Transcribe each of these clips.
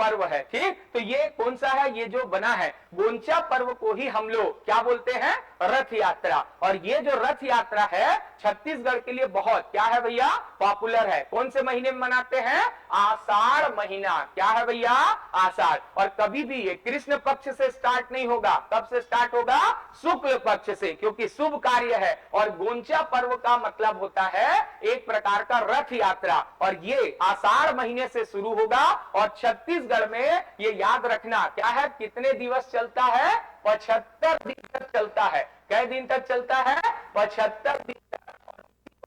पर्व है। ठीक, तो ये कौन सा है, ये जो बना है गोंचा पर्व को ही हम लोग क्या बोलते हैं, रथ यात्रा। और ये जो रथ यात्रा है छत्तीसगढ़ के लिए बहुत क्या है भैया, पॉपुलर है। कौन से महीने में मनाते हैं, आषाढ़ महीना। क्या है भैया, आषाढ़। और कभी भी ये कृष्ण पक्ष से स्टार्ट नहीं होगा, कब से स्टार्ट होगा, शुक्ल पक्ष से, क्योंकि शुभ कार्य है। और गोंचा पर्व का मतलब होता है एक प्रकार का रथ यात्रा, और ये आषाढ़ महीने से शुरू होगा। और छत्तीसगढ़ में ये याद रखना क्या है, कितने दिवस चलता है, 75 दिन तक चलता है। कै दिन तक चलता है, 75 दिन तक।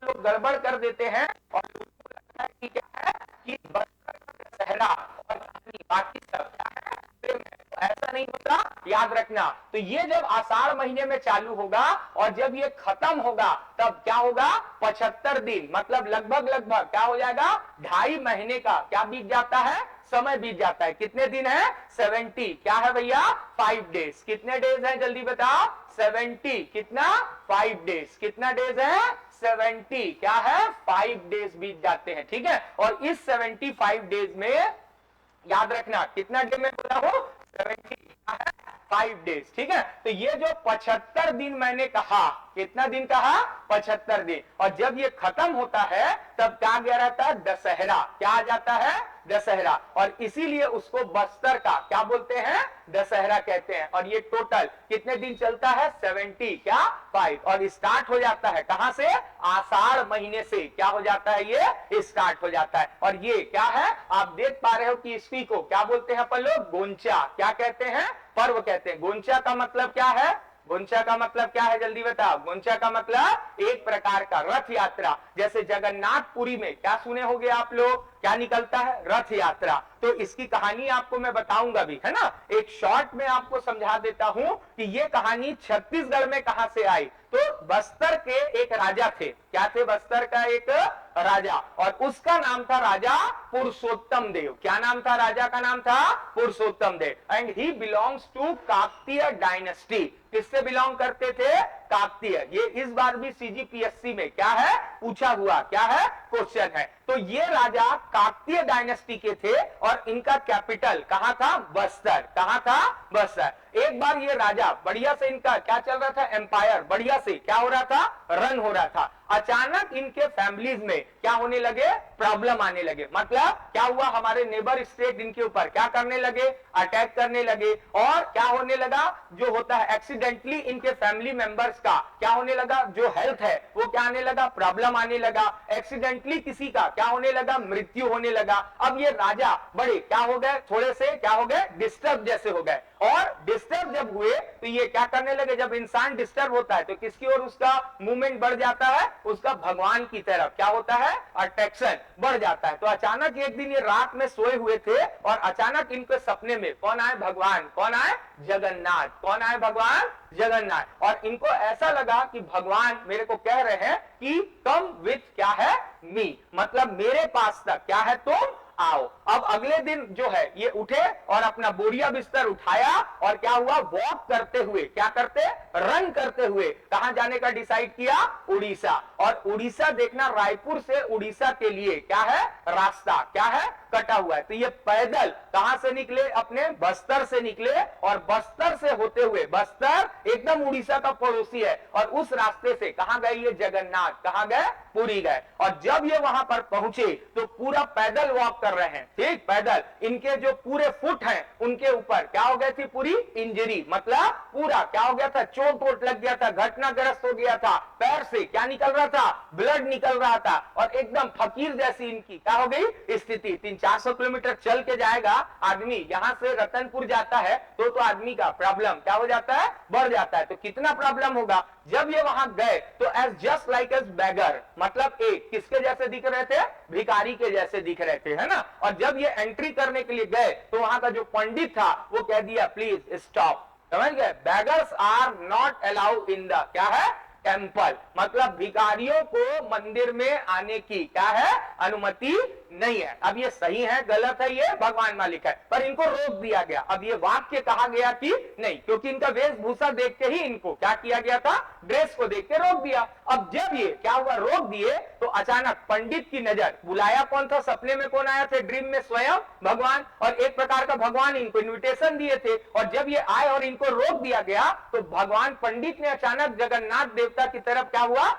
लोग गड़बड़ कर देते हैं और उनको लगता है कि क्या है कि दशहरा और बाकी सब क्या है, सेम है। तो ऐसा नहीं होता, याद रखना। तो ये जब आषाढ़ महीने में चालू होगा और जब ये खत्म होगा तब क्या होगा, 75 दिन, मतलब लगभग क्या हो जाएगा, 2.5 महीने का क्या बीत जाता है, समय बीत जाता है। कितने दिन है, 70। क्या है भैया, 5 डेज। कितने डेज है, जल्दी बताओ, 70। कितना, 5 डेज। कितना डेज है, 70। क्या है, 5 डेज बीत जाते हैं। ठीक है, और इस 75 डेज में याद रखना कितना डे में बोला हूं, 70 है, 5 डेज। ठीक है, तो ये जो 75 दिन मैंने कहा, कितना दिन कहा, 75 दिन। और जब ये खत्म होता है तब क्या गया रहता है, दशहरा। क्या आ जाता है, दशहरा। और इसीलिए उसको बस्तर का क्या बोलते हैं, दशहरा कहते हैं। और ये टोटल कितने दिन चलता है, 70 क्या, 5। और स्टार्ट हो जाता है कहां से, आषाढ़ महीने से क्या हो जाता है, ये स्टार्ट हो जाता है। और ये क्या है, आप देख पा रहे हो कि इसी को क्या बोलते हैं अपन लोग, गोंचा। क्या कहते हैं, पर्व कहते हैं। गोंचा का मतलब क्या है, गोंचा का मतलब क्या है, जल्दी बताओ। गोंचा का मतलब एक प्रकार का रथ यात्रा। जैसे जगन्नाथपुरी में क्या सुने होंगे आप लोग, क्या निकलता है, रथ यात्रा। तो इसकी कहानी आपको मैं बताऊंगा भी, है ना। एक शॉर्ट में आपको समझा देता हूं कि ये कहानी छत्तीसगढ़ में कहां से आई। तो बस्तर के एक राजा थे। क्या थे, बस्तर का एक राजा, और उसका नाम था राजा पुरुषोत्तम देव। क्या नाम था, राजा का नाम था Purushottam Dev. And he belongs to Kakatiya dynasty. किससे बिलोंग करते थे, काकतीय। ये इस बार भी सीजीपीएससी में क्या है, पूछा हुआ क्या है, क्वेश्चन है। तो ये राजा काकतीय डायनेस्टी के थे और इनका कैपिटल कहां था, बस्तर। कहां था, बस्तर। एक बार ये राजा बढ़िया से, इनका क्या चल रहा था, एम्पायर बढ़िया से क्या हो रहा था, रन हो रहा था। अचानक इनके फैमिलीज में क्या होने लगे, प्रॉब्लम आने लगे। मतलब क्या हुआ, हमारे नेबर स्टेट इनके ऊपर क्या करने लगे, अटैक करने लगे। और क्या होने लगा, जो होता है एक्सीडेंटली इनके फैमिली मेंबर्स का क्या होने लगा, जो हेल्थ है वो क्या आने लगा, प्रॉब्लम आने लगा। एक्सीडेंटली किसी का क्या होने लगा, मृत्यु होने लगा। अब ये राजा बड़े क्या हो गए, थोड़े से क्या हो गए, डिस्टर्ब जैसे हो गए। और डिस्टर्ब जब हुए तो ये क्या करने लगे, जब इंसान डिस्टर्ब होता है तो किसकी ओर उसका मूवमेंट बढ़ जाता है, उसका भगवान की तरफ क्या होता है, अट्रैक्शन बढ़ जाता है। तो अचानक एक दिन ये रात में सोए हुए थे और अचानक इनके सपने में कौन आए, भगवान। कौन आए, जगन्नाथ। कौन आए, भगवान जगन्नाथ। और इनको ऐसा लगा कि भगवान मेरे को कह रहे हैं कि कम विथ क्या है, मी, मतलब मेरे पास तक क्या है, तुम आओ। अब अगले दिन जो है ये उठे और अपना बोरिया बिस्तर उठाया और क्या हुआ, वॉक करते हुए, क्या करते, रन करते हुए कहां जाने का डिसाइड किया, उड़ीसा। और उड़ीसा देखना, रायपुर से उड़ीसा के लिए क्या है, रास्ता क्या है, कटा हुआ है। तो ये पैदल कहां से निकले, अपने बस्तर से निकले। और बस्तर से होते हुए, बस्तर एकदम उड़ीसा का पड़ोसी है, और उस रास्ते से कहां गए ये जगन्नाथ, कहां गए, पुरी गए। और जब ये वहां पर पहुंचे तो पूरा पैदल वॉक कर रहे हैं, ठीक, पैदल। इनके जो पूरे फुट हैं उनके ऊपर क्या हो गई थी, पूरी इंजरी, मतलब पूरा क्या हो गया था, चोट वोट लग गया था, घटनाग्रस्त हो गया था। पैर से क्या निकल रहा था, ब्लड निकल रहा था। और एकदम फकीर जैसी इनकी क्या हो गई स्थिति। 300-400 किलोमीटर चल के जाएगा आदमी, यहां से रतनपुर जाता है तो आदमी का प्रॉब्लम क्या हो जाता है, बढ़ जाता है। तो कितना प्रॉब्लम होगा। जब ये वहां गए तो as just like as beggar, मतलब एक किसके जैसे दिख रहे थे, भिखारी के जैसे दिख रहे थे, है ना। और जब ये एंट्री करने के लिए गए तो वहां का जो पंडित था वो कह दिया, प्लीज स्टॉप। समझ गए, beggars are not allowed in the क्या है, टेम्पल। मतलब भिखारियों को मंदिर में आने की क्या है, अनुमति नहीं है। अब ये सही है गलत है, ये भगवान मालिक है, पर इनको रोक दिया गया। अब ये वाक्य कहा गया कि नहीं, क्योंकि इनका वेशभूषा देख के ही इनको क्या किया गया था, ड्रेस को देख के रोक दिया। अब जब ये क्या हुआ, रोक दिए, तो अचानक पंडित की नजर, बुलाया कौन था, सपने में कौन आया थे, ड्रीम में स्वयं भगवान। और एक प्रकार का भगवान इनको इन्विटेशन दिए थे, और जब ये आए और इनको रोक दिया गया तो भगवान पंडित ने अचानक जगन्नाथ देवता की तरफ क्या हुआ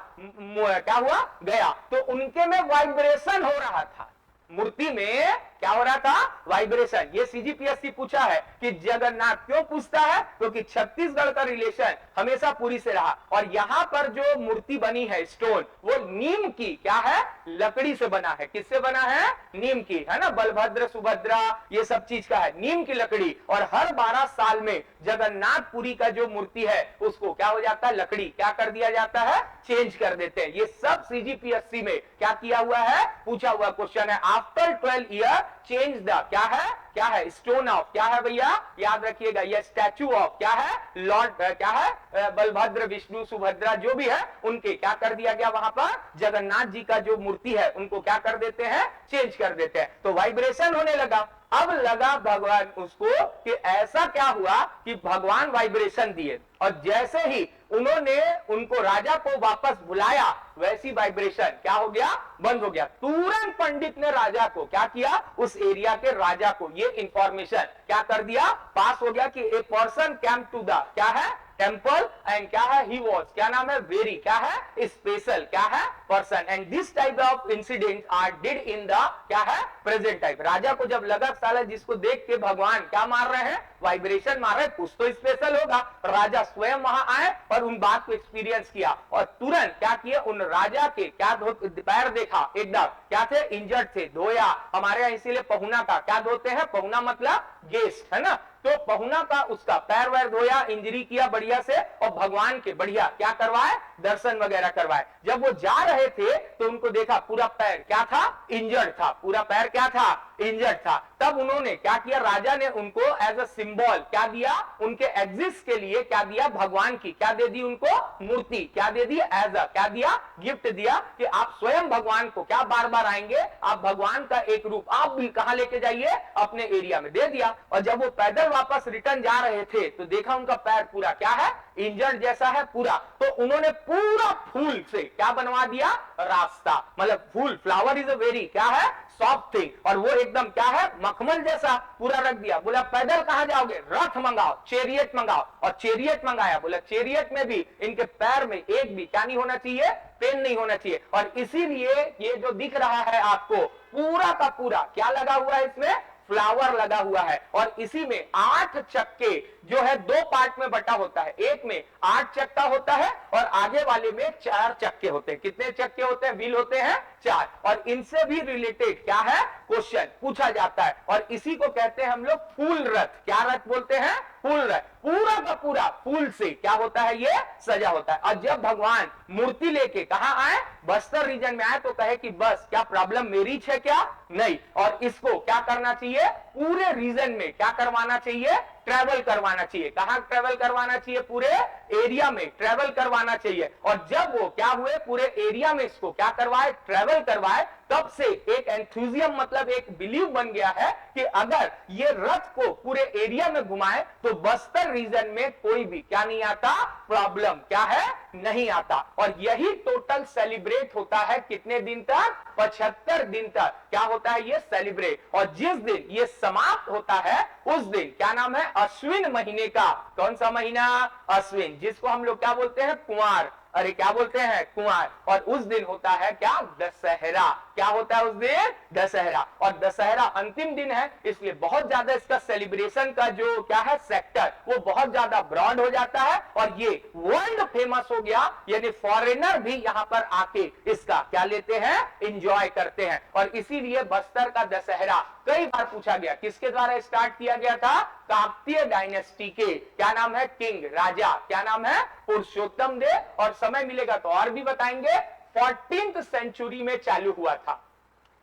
गया, तो उनके में वाइब्रेशन हो रहा था, मूर्ति में क्या हो रहा था, वाइब्रेशन। ये सीजीपीएससी पूछा है कि जगन्नाथ क्यों पूछता है, क्योंकि छत्तीसगढ़ का रिलेशन हमेशा पुरी से रहा, और यहां पर जो मूर्ति बनी है स्टोन, वो नीम की क्या है, लकड़ी से बना है। किससे बना है, नीम की, है ना, बलभद्र सुभद्रा ये सब चीज का है, नीम की लकड़ी। और हर 12 साल में जगन्नाथपुरी का जो मूर्ति है उसको क्या हो जाता है, लकड़ी क्या कर दिया जाता है, चेंज कर देते हैं। ये सब सीजीपीएससी में क्या किया हुआ है, पूछा हुआ क्वेश्चन है। आफ्टर 12 ईयर चेंज द क्या है स्टोन ऑफ, क्या है भैया, याद रखिएगा, ये स्टैचू ऑफ क्या है, लॉर्ड क्या है, बलभद्र विष्णु सुभद्रा जो भी है उनके क्या कर दिया गया, वहां पर जगन्नाथ जी का जो मूर्ति है उनको क्या कर देते हैं, चेंज कर देते हैं। तो वाइब्रेशन होने लगा। अब लगा भगवान उसको कि ऐसा क्या हुआ कि भगवान वाइब्रेशन दिए, और जैसे ही उन्होंने उनको राजा को वापस बुलाया, वैसी वाइब्रेशन क्या हो गया, बंद हो गया। तुरंत पंडित ने राजा को क्या किया, उस एरिया के राजा को ये इंफॉर्मेशन क्या कर दिया, पास हो गया कि a person came to the क्या है, टेम्पल, एंड क्या है, ही वॉज क्या नाम है, वेरी क्या है, स्पेशल क्या है, person, and this type of incident are did in the क्या है, प्रेजेंट टाइप। राजा को जब लगा साला जिसको देख के भगवान क्या मार रहे हैं, वाइब्रेशन मार रहे हैं, कुछ तो स्पेशल होगा, राजा स्वयं वहां आए और उन बात को एक्सपीरियंस किया, और तुरंत क्या किए, उन राजा के क्या पैर देखा, एकदम क्या थे, इंजर्ड थे, धोया। हमारे यहाँ इसीलिए पहुना का क्या धोते हैं, पहुना मतलब गेस्ट, है ना, तो पहुना का उसका पैर वैर धोया, इंजरी किया बढ़िया से, और भगवान के बढ़िया क्या करवाए, दर्शन वगैरह करवाए। जब वो जा रहे थे तो उनको देखा पूरा पैर क्या था, इंजर्ड था, पूरा पैर क्या था, इंजर्ड था। तब उन्होंने क्या किया, राजा ने उनको एज अ सिंबल क्या दिया, उनके एग्जिस्ट के लिए क्या दिया, भगवान की क्या दे दी, उनको मूर्ति क्या दे दी, एज अ क्या दिया, गिफ्ट दिया, कि आप स्वयं भगवान को क्या बार बार आएंगे, आप भगवान का एक रूप आप भी कहां लेके जाइए, अपने एरिया में दे दिया। और जब वो पैदल वापस रिटर्न जा रहे थे तो देखा उनका पैर पूरा क्या है, इंजर्ड जैसा है पूरा, तो उन्होंने पूरा फूल से क्या बनवा दिया, रास्ता, मतलब फूल, फ्लावर इज अ वेरी क्या है, सॉफ्ट थिंग, और वो एकदम क्या है, मखमल जैसा पूरा रख दिया। बोला पैदल कहां जाओगे, रथ मंगाओ, चेरियट मंगाओ, और चेरियट मंगाया। बोला चेरियट में भी इनके पैर में एक भी क्या नहीं होना चाहिए, पेन नहीं होना चाहिए, और इसीलिए ये जो दिख रहा है आपको पूरा का पूरा क्या लगा हुआ है, इसमें फ्लावर लगा हुआ है, और इसी में 8 चक्के जो है 2 पार्ट में बटा होता है, एक में 8 चक्का होता है और आगे वाले में 4 चक्के होते हैं। कितने चक्के होते हैं, व्हील होते हैं 4, और इनसे भी रिलेटेड क्या है, क्वेश्चन पूछा जाता है, और इसी को कहते हैं हम लोग फूल रथ। क्या रथ बोलते हैं, फूल रथ। पूरा का पूरा फूल से क्या होता है, ये सजा होता है। और जब भगवान मूर्ति लेके कहां आए, बस्तर रीजन में आए, तो कहे कि बस क्या प्रॉब्लम मेरी है क्या, नहीं, और इसको क्या करना चाहिए, पूरे रीजन में क्या करवाना चाहिए, ट्रैवल करवाना चाहिए। कहां ट्रैवल करवाना चाहिए, पूरे एरिया में ट्रैवल करवाना चाहिए। और जब वो क्या हुए, पूरे एरिया में इसको क्या करवाए, ट्रैवल करवाए, तब से एक एंथुजियम मतलब एक बिलीव बन गया है कि अगर ये रथ को पूरे एरिया में घुमाए तो बस्तर रीजन में कोई भी क्या नहीं आता, प्रॉब्लम क्या है, नहीं आता। और यही टोटल सेलिब्रेट होता है कितने दिन तक, 75 दिन तक क्या होता है, ये सेलिब्रेट। और जिस दिन ये समाप्त होता है उस दिन क्या नाम है, अश्विन महीने का, कौन सा महीना, अश्विन, जिसको हम लोग क्या बोलते हैं, कुंवार, अरे क्या बोलते हैं, कुंवार। और उस दिन होता है क्या, दशहरा। क्या होता है उस दिन, दशहरा। और दशहरा अंतिम दिन है, इसलिए बहुत ज्यादा इसका सेलिब्रेशन का जो क्या है सेक्टर, वो बहुत ज्यादा ब्रॉड हो जाता है, और ये वर्ल्ड फेमस हो गया, यानी फॉरेनर भी यहाँ पर आके इसका क्या लेते हैं, एंजॉय करते हैं। और इसीलिए बस्तर का दशहरा कई बार पूछा गया, किसके द्वारा स्टार्ट किया गया था, काकतीय डायनेस्टी के क्या नाम है, किंग, राजा, क्या नाम है, पुरुषोत्तम देव। और समय मिलेगा तो और भी बताएंगे। 14th सेंचुरी में चालू हुआ था,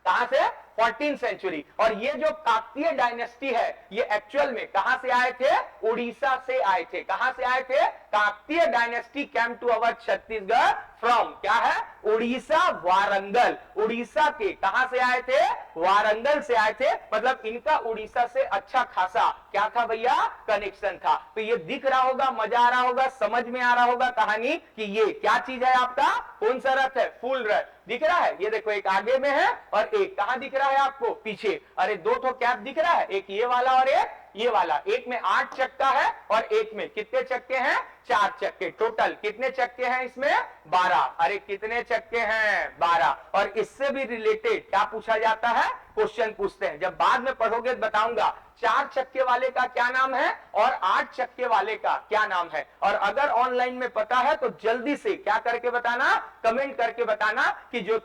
कहां से, 14th सेंचुरी। और ये जो काकतीय डायनेस्टी है, ये एक्चुअल में कहां से आए थे, उड़ीसा से आए थे। कहां से आए थे, Kakatiya dynasty came to our Chhattisgarh from क्या है, उड़ीसा वारंगल, उड़ीसा के कहां से आए थे, वारंगल से आए थे, मतलब इनका उड़ीसा से अच्छा खासा क्या था भैया, कनेक्शन था। तो ये दिख रहा होगा, मजा आ रहा होगा, समझ में आ रहा होगा कहानी कि ये क्या चीज है आपका, कौन सा रथ है, फूल रथ दिख रहा है। ये देखो एक आगे में है और एक कहां दिख रहा है आपको, पीछे। अरे दो तो कैप दिख रहा है, एक ये वाला और एक ये वाला। एक में 8 चक्का है और एक में कितने चक्के हैं, 4 चक्के। टोटल कितने चक्के हैं इसमें, 12। अरे कितने चक्के हैं, 12। और इससे भी रिलेटेड क्या पूछा जाता है, क्वेश्चन पूछते हैं, जब बाद में पढ़ोगे तो बताऊंगा 4 चक्के वाले का क्या नाम है और 8 चक्के वाले का क्या नाम है। और अगर ऑनलाइन में पता है तो जल्दी से क्या करके बताना, कमेंट करके बताना कि जो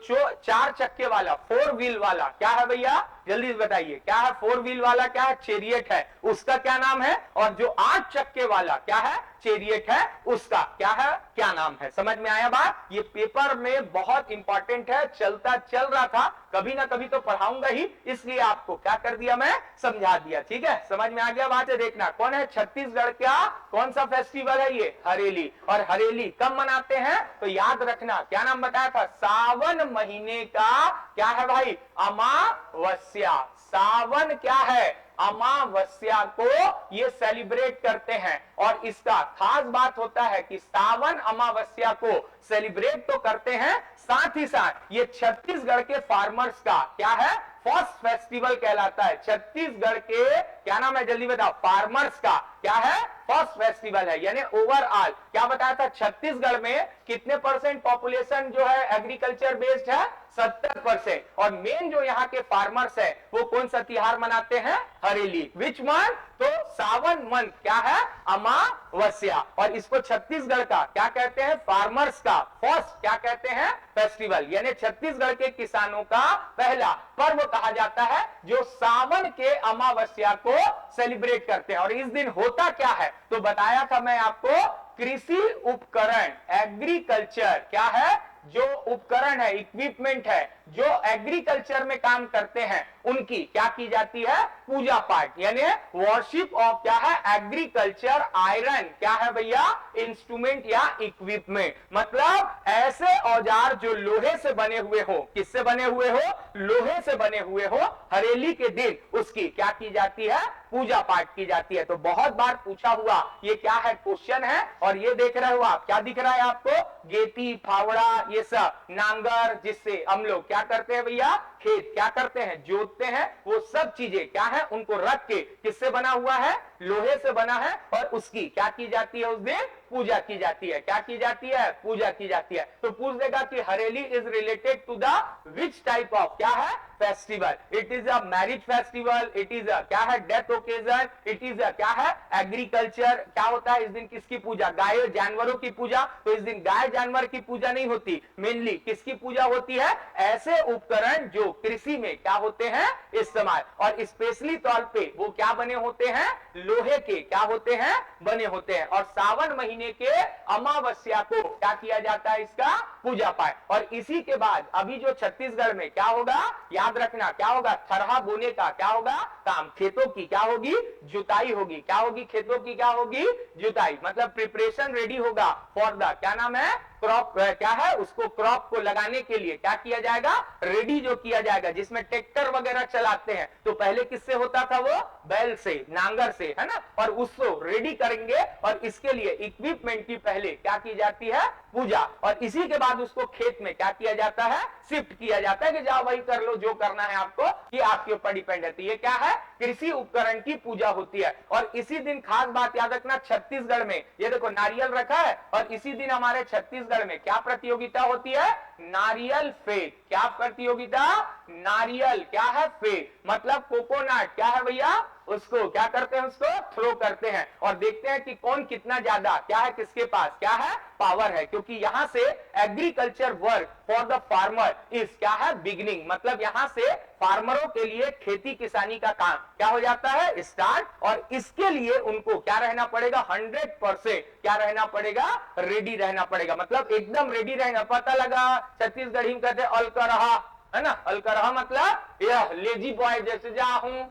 4 चक्के वाला 4 व्हील वाला क्या है भैया, जल्दी से बताइए क्या है, 4 व्हील वाला क्या है, चेरियट है, उसका क्या नाम है। और जो 8 चक्के वाला क्या है, चेरियट है, उसका क्या है, क्या नाम है। समझ में आया बात, ये पेपर में बहुत इंपॉर्टेंट है, चलता चल रहा था, कभी ना कभी तो पढ़ाऊंगा ही, इसलिए आपको क्या कर दिया, मैं समझा दिया। ठीक है, समझ में आ गया बात है। देखना कौन है, छत्तीसगढ़ का कौन सा फेस्टिवल है ये, हरेली। और हरेली कब मनाते हैं तो याद रखना, क्या नाम बताया था, सावन महीने का क्या है भाई, अमावस्या। सावन क्या है, अमावस्या को ये सेलिब्रेट करते हैं। और इसका खास बात होता है कि सावन अमावस्या को सेलिब्रेट तो करते हैं, साथ ही साथ ये छत्तीसगढ़ के फार्मर्स का क्या है, फर्स्ट फेस्टिवल कहलाता है। छत्तीसगढ़ के क्या नाम है, जल्दी बताओ, फार्मर्स का क्या है, फर्स्ट फेस्टिवल है। यानी ओवरऑल क्या बताया था, छत्तीसगढ़ में कितने % पॉपुलेशन जो है एग्रीकल्चर बेस्ड है, 70%। और मेन जो यहाँ के फार्मर्स है वो कौन सा तिहार मनाते हैं, हरेली। विच मंथ, तो सावन मंथ क्या है, अमावस्या। और इसको छत्तीसगढ़ का क्या कहते हैं, फार्मर्स का फर्स्ट क्या कहते हैं, फेस्टिवल। यानी छत्तीसगढ़ के किसानों का पहला पर्व कहा जाता है, जो सावन के अमावस्या को सेलिब्रेट करते हैं। और इस दिन होता क्या है, तो बताया था मैं आपको, कृषि उपकरण, एग्रीकल्चर क्या है, जो उपकरण है, इक्विपमेंट है, जो एग्रीकल्चर में काम करते हैं, उनकी क्या की जाती है, पूजा पाठ। यानी वर्शिप ऑफ क्या है, एग्रीकल्चर आयरन क्या है भैया, इंस्ट्रूमेंट या इक्विपमेंट। मतलब ऐसे औजार जो लोहे से बने हुए हो, किससे बने हुए हो, लोहे से बने हुए हो, हरेली के दिन उसकी क्या की जाती है, पूजा पाठ की जाती है। तो बहुत बार पूछा हुआ ये क्या है, क्वेश्चन है। और ये देख रहे हो आप, क्या दिख रहा है आपको, गेती, फावड़ा, ये सब नांगर, जिससे हम लोग क्या करते हैं भैया, खेत क्या करते हैं, जोतते हैं। वो सब चीजें क्या है, उनको रख के किससे बना हुआ है, लोहे से बना है। और उसकी क्या की जाती है, उस दिन पूजा की जाती है। क्या की जाती है, पूजा की जाती है। तो पूछ देगा कि Hareli is related to the which type of क्या है, festival. It is a marriage festival, it is a क्या है, death occasion, it is a क्या है, एग्रीकल्चर। क्या होता है इस दिन, किसकी पूजा, गाय जानवरों की पूजा। तो इस दिन गाय जानवर की पूजा नहीं होती, मेनली किसकी पूजा होती है, ऐसे उपकरण जो कृषि में क्या होते हैं, इस्तेमाल। और स्पेशली तौर पे वो क्या बने होते हैं, लोहे के क्या होते हैं, बने होते हैं। और सावन महीने के अमावस्या को क्या किया जाता है, इसका पूजा पाठ। और इसी के बाद अभी जो छत्तीसगढ़ में क्या होगा, याद रखना क्या होगा, थरहा बोने का क्या होगा काम, खेतों की क्या होगी, जुताई होगी। क्या होगी, खेतों की क्या होगी, जुताई। मतलब प्रिपरेशन रेडी होगा फॉर द क्या नाम है, क्रॉप क्या है, उसको क्रॉप को लगाने के लिए क्या किया जाएगा, रेडी जो किया जाएगा, जिसमें ट्रैक्टर वगैरह चलाते हैं। तो पहले किससे होता था वो, बैल से, नांगर से, है ना। और उसको रेडी करेंगे और इसके लिए इक्विपमेंट की पहले क्या की जाती है, पूजा। और इसी के बाद उसको खेत में क्या किया जाता है, शिफ्ट किया जाता है कि जाओ भाई कर लो जो करना है आपको, कि आपके ऊपर डिपेंड है। तो ये क्या है, कृषि उपकरण की पूजा होती है। और इसी दिन खास बात याद रखना, छत्तीसगढ़ में ये देखो नारियल रखा है, और इसी दिन हमारे छत्तीसगढ़ में क्या प्रतियोगिता होती है, नारियल फेंक। क्या प्रतियोगिता, नारियल क्या है, फेंक। मतलब कोकोनट क्या है भैया, उसको क्या करते हैं, उसको थ्रो करते हैं। और देखते हैं कि कौन कितना ज्यादा क्या है, किसके पास क्या है, पावर है। क्योंकि यहां से agriculture work for the farmer is क्या है, बिगिनिंग। मतलब यहां से फार्मरों के लिए खेती किसानी का काम क्या हो जाता है, स्टार्ट। और इसके लिए उनको क्या रहना पड़ेगा, 100% क्या रहना पड़ेगा, रेडी रहना पड़ेगा। मतलब एकदम रेडी रहना। पता लगा छत्तीसगढ़ी में कहते अलकरहा, है ना। अलकरहा मतलब यह लेजी बॉय, जैसे जा हूं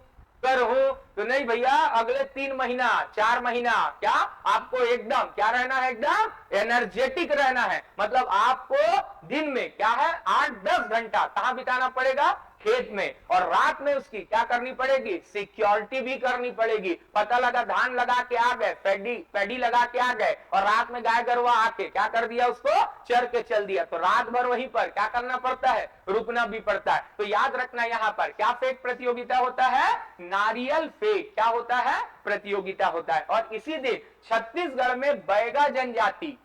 कर हो तो नहीं भैया, अगले 3 महीना 4 महीना क्या आपको एकदम क्या रहना है, एकदम एनर्जेटिक रहना है। मतलब आपको दिन में क्या है 8-10 घंटा कहां बिताना पड़ेगा, खेत में, और रात में उसकी क्या करनी पड़ेगी, सिक्योरिटी भी करनी पड़ेगी। पता लगा धान लगा के आ गए, पैडी लगा के आ गए, और रात में गाय गरुआ आके क्या कर दिया, उसको चर के चल दिया, तो रात भर वहीं पर क्या करना पड़ता है, रुकना भी पड़ता है। तो याद रखना यहां पर क्या फेक प्रतियोगिता होता है, नारियल फेक क्या होता है, प्रतियोगिता होता है। और इसी दिन छत्तीसगढ़ में बैगा जनजाति,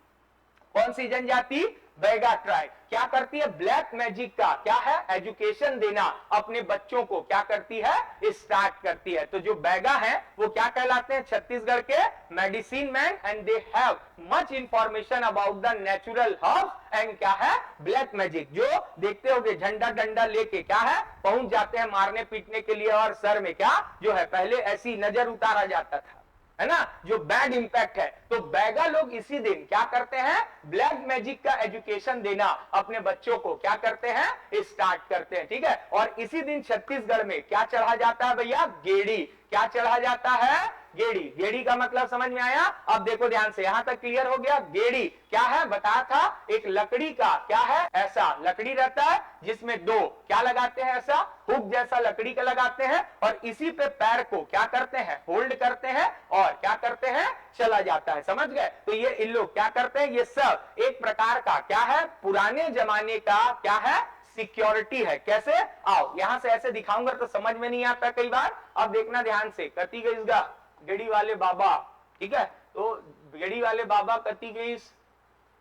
कौन सी जनजाति, बैगा ट्राइब क्या करती है, ब्लैक मैजिक का क्या है, एजुकेशन देना अपने बच्चों को क्या करती है, स्टार्ट करती है। तो जो बैगा है वो क्या कहलाते हैं, छत्तीसगढ़ के medicine man, and they have much information about the natural herbs and क्या है, ब्लैक मैजिक। जो देखते होगे झंडा डंडा लेके क्या है पहुंच जाते हैं मारने पीटने के लिए, और सर में क्या जो है पहले ऐसी नजर उतारा जाता था, है ना, जो बैड इंपैक्ट है। तो बैगा लोग इसी दिन क्या करते हैं, ब्लैक मैजिक का एजुकेशन देना अपने बच्चों को क्या करते हैं, स्टार्ट करते हैं। ठीक है, और इसी दिन छत्तीसगढ़ में क्या चढ़ा जाता है भैया, गेड़ी। क्या चढ़ा जाता है, गेड़ी। गेड़ी का मतलब समझ में आया, अब देखो ध्यान से, यहां तक क्लियर हो गया। गेड़ी क्या है बताया था, एक लकड़ी का क्या है, ऐसा लकड़ी रहता है जिसमें दो क्या लगाते हैं, ऐसा हुक जैसा लकड़ी का लगाते हैं, और इसी पे पैर को क्या करते हैं, होल्ड करते हैं, और क्या करते हैं, चला जाता है। समझ गए, तो ये इन लोग क्या करते हैं, ये सब एक प्रकार का क्या है, पुराने जमाने का क्या है, सिक्योरिटी है। कैसे, आओ यहां से ऐसे दिखाऊंगा तो समझ में नहीं आता कई बार। अब देखना ध्यान से, कती गई गेड़ी वाले बाबा, ठीक है, तो गेड़ी वाले बाबा कती गई,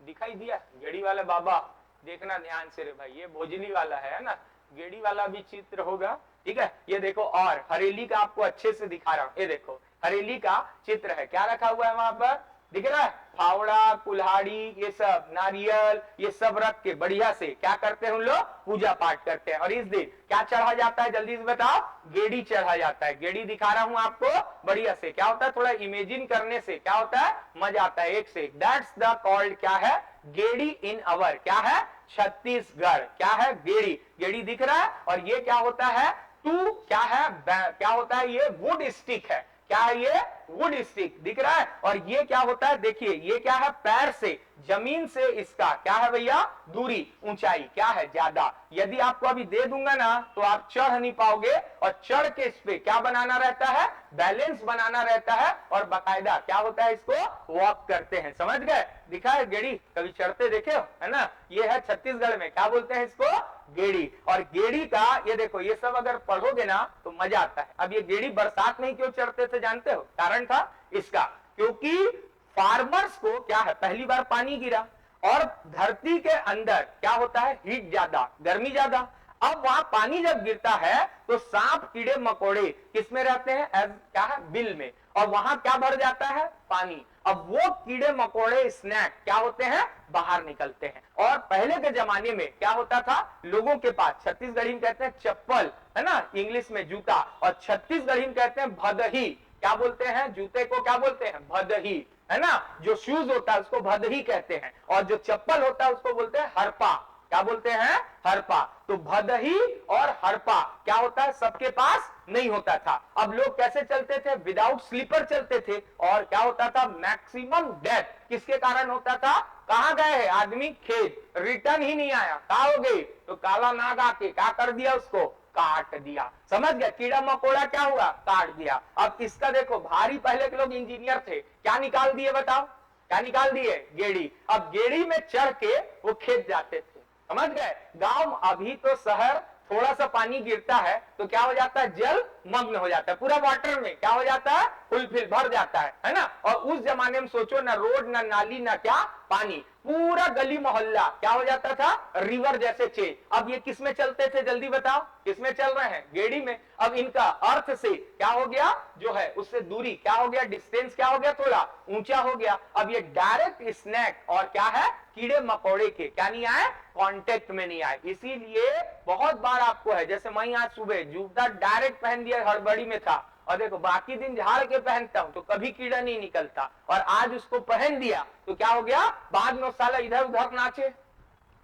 दिखाई दिया गेड़ी वाले बाबा, देखना ध्यान से रे भाई, ये भोजली वाला है ना, गेड़ी वाला भी चित्र होगा। ठीक है, ये देखो, और हरेली का आपको अच्छे से दिखा रहा हूं, ये देखो हरेली का चित्र है, क्या रखा हुआ है वहां पर, दिख रहा है, फावड़ा कुल्हाड़ी ये सब नारियल ये सब रख के बढ़िया से क्या करते हैं उन लोग, पूजा पाठ करते हैं। और इस दिन क्या चढ़ा जाता है, जल्दी से बताओ, गेड़ी चढ़ा जाता है। गेड़ी दिखा रहा हूं आपको बढ़िया से, क्या होता है, थोड़ा इमेजिन करने से क्या होता है, मजा आता है एक से। दैट्स द कॉल्ड क्या है, गेड़ी इन अवर क्या है, छत्तीसगढ़ क्या है, गेड़ी। गेड़ी दिख रहा है, और ये क्या होता है, टू क्या है, क्या होता है, ये वुड स्टिक है, क्या है ये, वुड स्टिक दिख रहा है। और ये क्या होता है, देखिए ये क्या है, पैर से जमीन से इसका क्या है भैया, दूरी ऊंचाई क्या है, ज्यादा। यदि आपको अभी दे दूंगा ना तो आप चढ़ नहीं पाओगे, और चढ़ के इस पे क्या बनाना रहता है, बैलेंस बनाना रहता है, और बाकायदा क्या होता है, इसको वॉक करते हैं। समझ गए, दिखा है गेड़ी, कभी चढ़ते देखे हो, है ना, ये है छत्तीसगढ़ में क्या बोलते हैं इसको, गेड़ी। और गेड़ी का ये देखो, ये सब अगर पढ़ोगे ना तो मजा आता है। अब ये गेड़ी बरसात में क्यों चढ़ते थे जानते हो, कारण था इसका, क्योंकि फार्मर्स को क्या है, पहली बार पानी गिरा, और धरती के अंदर क्या होता है, हीट ज्यादा, गर्मी ज्यादा। अब वहां पानी जब गिरता है तो सांप कीड़े मकोड़े किसमें रहते हैं, क्या है, बिल में, और वहां क्या भर जाता है, पानी। अब वो कीड़े मकोड़े स्नैक क्या होते हैं, बाहर निकलते हैं। और पहले के जमाने में क्या होता था, लोगों के पास, छत्तीसगढ़ी में कहते हैं चप्पल, है ना, इंग्लिश में जूता, और छत्तीसगढ़ी में कहते हैं भदही, क्या बोलते हैं, जूते को क्या बोलते हैं, भदही, है ना, जो शूज होता है उसको भदही कहते हैं, और जो चप्पल होता है उसको बोलते हैं हरपा, क्या बोलते हैं, हरपा। तो भदही और हरपा क्या होता है, सबके पास नहीं होता था। अब लोग कैसे चलते थे, विदाउट स्लीपर चलते थे, और क्या होता था, मैक्सिमम डेथ किसके कारण होता था, कहां गए आदमी, खेत, रिटर्न ही नहीं आया, कहां हो गई, तो काला नाग आके क्या कर दिया, उसको काट दिया। समझ गए, कीड़ा मकोड़ा क्या हुआ, काट दिया। अब इसका देखो, भारी पहले के लोग इंजीनियर थे, क्या निकाल दिए बताओ, क्या निकाल दिए, गेड़ी। अब गेड़ी में चढ़ के वो खेत जाते थे। समझ गए, गांव, अभी तो शहर थोड़ा सा पानी गिरता है तो क्या हो जाता है, जल मग्न हो जाता है, पूरा वाटर में क्या हो जाता है, फुलफिल भर जाता है ना। और उस जमाने में सोचो, ना रोड ना नाली ना क्या, पानी, पूरा गली मोहल्ला क्या हो जाता था, रिवर जैसे चेंज। अब ये किसमें चलते थे, जल्दी बताओ, किसमें चल रहे हैं, गेड़ी में। अब इनका अर्थ से क्या हो गया, जो है उससे दूरी क्या हो गया, डिस्टेंस क्या हो गया, थोड़ा ऊंचा हो गया। अब ये डायरेक्ट स्नैक और क्या है, कीड़े मकोड़े के क्या नहीं आए, कांटेक्ट में नहीं आए। इसीलिए बहुत बार आपको है, जैसे मैं आज सुबह जूता डायरेक्ट पहन दिया, हड़बड़ी में था, और देखो बाकी दिन झाड़ के पहनता हूं तो कभी कीड़ा नहीं निकलता, और आज उसको पहन दिया तो क्या हो गया, बाद में साला इधर उधर नाचे।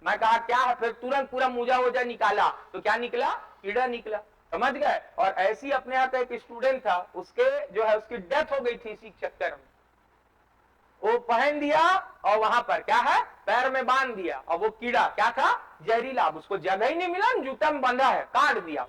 मैं कहा क्या है, फिर तुरंत पूरा मोजा वोजा निकाला तो क्या निकला, कीड़ा निकला। समझ गए। और ऐसी अपने यहाँ का एक स्टूडेंट था, उसके जो है उसकी डेथ हो गई थी इसी चक्कर में। वो पहन दिया और वहां पर क्या है, पैर में बांध दिया, और वो कीड़ा क्या था, जहरीला। अब उसको जगह ही नहीं मिला, जूता में बंधा है, काट दिया।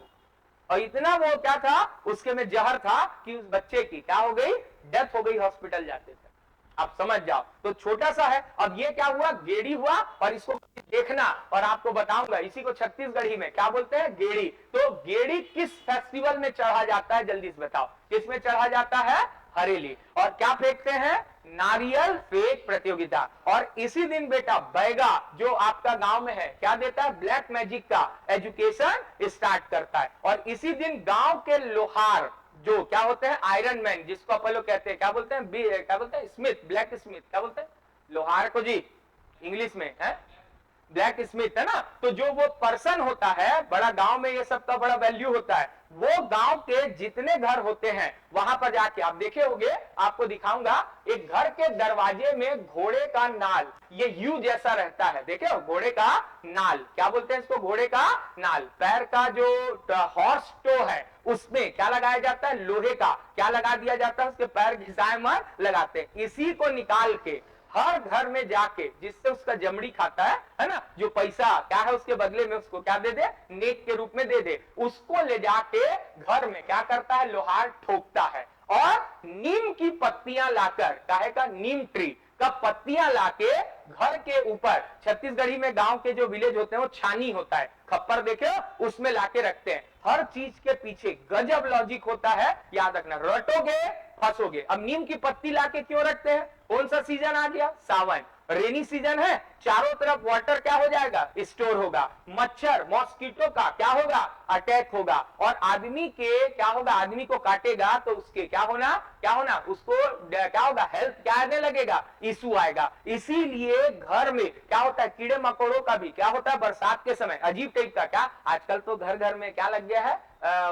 और इतना वो क्या था, उसके में जहर था कि उस बच्चे की क्या हो गई, डेथ हो गई हॉस्पिटल जाते थे। आप समझ जाओ, तो छोटा सा है। अब ये क्या हुआ, गेड़ी हुआ, और इसको देखना और आपको बताऊंगा। इसी को छत्तीसगढ़ी में क्या बोलते हैं, गेड़ी। तो गेड़ी किस फेस्टिवल में चढ़ा जाता है, जल्दी से बताओ, किस में चढ़ा जाता है, हरेली। और क्या फेंकते हैं, नारियल फेंक प्रतियोगिता। और इसी दिन बेटा बैगा जो आपका गांव में है क्या देता है, ब्लैक मैजिक का एजुकेशन स्टार्ट करता है। और इसी दिन गांव के लोहार जो क्या होते हैं, आयरन मैन, जिसको अपन लोग कहते हैं, क्या बोलते हैं, क्या बोलते हैं, स्मिथ, ब्लैक स्मिथ, क्या बोलते हैं लोहार को जी, इंग्लिश में है ब्लैक स्मिथ, है ना। तो जो वो पर्सन होता है, बड़ा गांव में ये सब का बड़ा वैल्यू होता है। वो गांव के जितने घर होते हैं वहां पर जाके आप देखे होंगे, आपको दिखाऊंगा, एक घर के दरवाजे में घोड़े का नाल, ये यू जैसा रहता है, देखे हो, घोड़े का नाल, क्या बोलते हैं इसको, घोड़े का नाल। पैर का जो हॉर्स टो है उसमें क्या लगाया जाता है, लोहे का क्या लगा दिया जाता है, उसके पैर घिसाए मर लगाते हैं। इसी को निकाल के हर घर में जाके, जिससे उसका जमड़ी खाता है ना, जो पैसा क्या है उसके बदले में उसको क्या दे दे, नेक के रूप में दे दे, उसको ले जाके घर में क्या करता है, लोहार ठोकता है। और नीम की पत्तियां लाकर, काहे का, नीम ट्री का पत्तियां लाके घर के ऊपर, छत्तीसगढ़ी में गांव के जो विलेज होते हैं वो छानी होता है, खप्पर देखे, उसमें लाके रखते हैं। हर चीज के पीछे गजब लॉजिक होता है, याद रखना, रटोगे फंसोगे। अब नीम की पत्ती लाके क्यों रखते हैं, कौन सा सीजन आ गया, सावन, रेनी सीजन है, चारों तरफ वाटर क्या हो जाएगा, स्टोर होगा, मच्छर मॉस्किटो का क्या होगा, अटैक होगा, और आदमी के क्या होगा, आदमी को काटेगा तो उसके क्या होना, उसको क्या होगा, हेल्थ क्या आने लगेगा, इशू आएगा। इसीलिए घर में क्या होता है, कीड़े मकोड़ों का भी क्या होता है, बरसात के समय अजीब टाइप का, क्या आजकल तो घर घर में क्या लग गया है,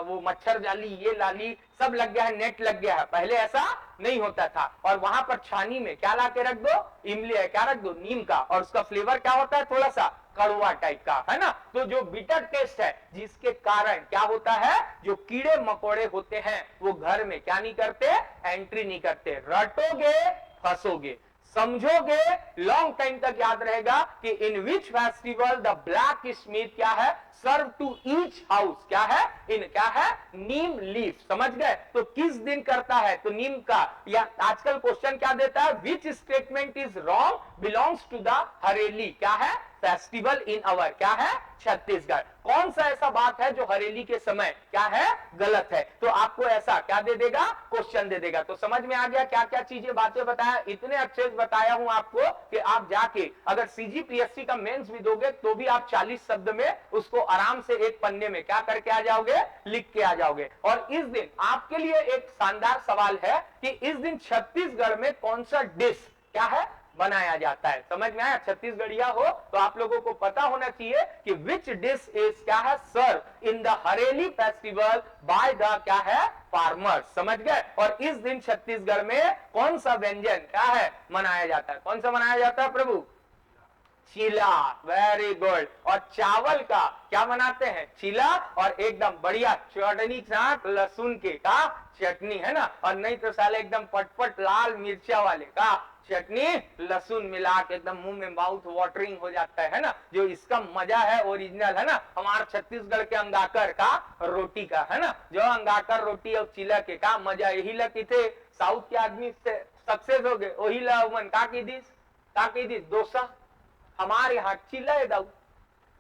वो मच्छर जाली, ये लाली सब लग गया है, नेट लग गया है, पहले ऐसा नहीं होता था। और वहां पर छानी में क्या ला के रख दो, इमली है, क्या रख दो, नीम का, और उसका फ्लेवर क्या होता है, थोड़ा सा कड़वा टाइप का, है ना। तो जो बिटर टेस्ट है, जिसके कारण क्या होता है, जो कीड़े मकोड़े होते हैं वो घर में क्या नहीं करते, एंट्री नहीं करते। रटोगे फंसोगे, समझोगे, लॉन्ग टाइम तक याद रहेगा कि in which festival the blacksmith क्या है, सर्व टू ईच हाउस क्या है, इन क्या है, नीम लीफ। समझ गए, तो किस दिन करता है, तो नीम का। या आजकल क्वेश्चन क्या देता है, which statement is wrong, belongs to the Hareli क्या है, फेस्टिवल इन अवर क्या है, छत्तीसगढ़। कौन सा ऐसा बात है जो हरेली के समय क्या है, गलत है। तो आपको ऐसा क्या दे देगा, क्वेश्चन दे देगा। तो समझ में आ गया क्या क्या चीजें, बातें बताया, इतने अच्छे से बताया हूं आपको कि आप जाके अगर सीजीपीएससी का मेंस भी दोगे तो भी आप 40 शब्द में उसको आराम से एक पन्ने में क्या करके आ जाओगे, लिख के आ जाओगे। और इस दिन आपके लिए एक शानदार सवाल है कि इस दिन छत्तीसगढ़ में कौन सा डिश क्या है, बनाया जाता है। समझ में आया, छत्तीसगढ़िया हो तो आप लोगों को पता होना चाहिए कि विच डिश इज क्या है, serve in the Hareli festival by the क्या है, फार्मर्स। समझ गए। और इस दिन छत्तीसगढ़ में कौन सा व्यंजन क्या है, मनाया जाता है, कौन सा मनाया जाता है प्रभु, चीला, वेरी गुड। और चावल का क्या बनाते हैं, चीला, और एकदम बढ़िया चटनी साथ लहसुन के का चटनी, है ना। और नहीं तो साले एकदम पटपट लाल मिर्चा वाले का चटनी, लहसुन मिला के एकदम मुंह में माउथ वाटरिंग हो जाता है ना। जो इसका मजा है ओरिजिनल, है ना, हमारे छत्तीसगढ़ के अंगाकर का रोटी का, है ना। जो अंगाकर रोटी और चिला के का मजा यही लगी थे, साउथ के आदमी से सक्सेस हो गए, वही ला का की दिस डोसा, हमारे यहाँ चिल्ला है दाऊ।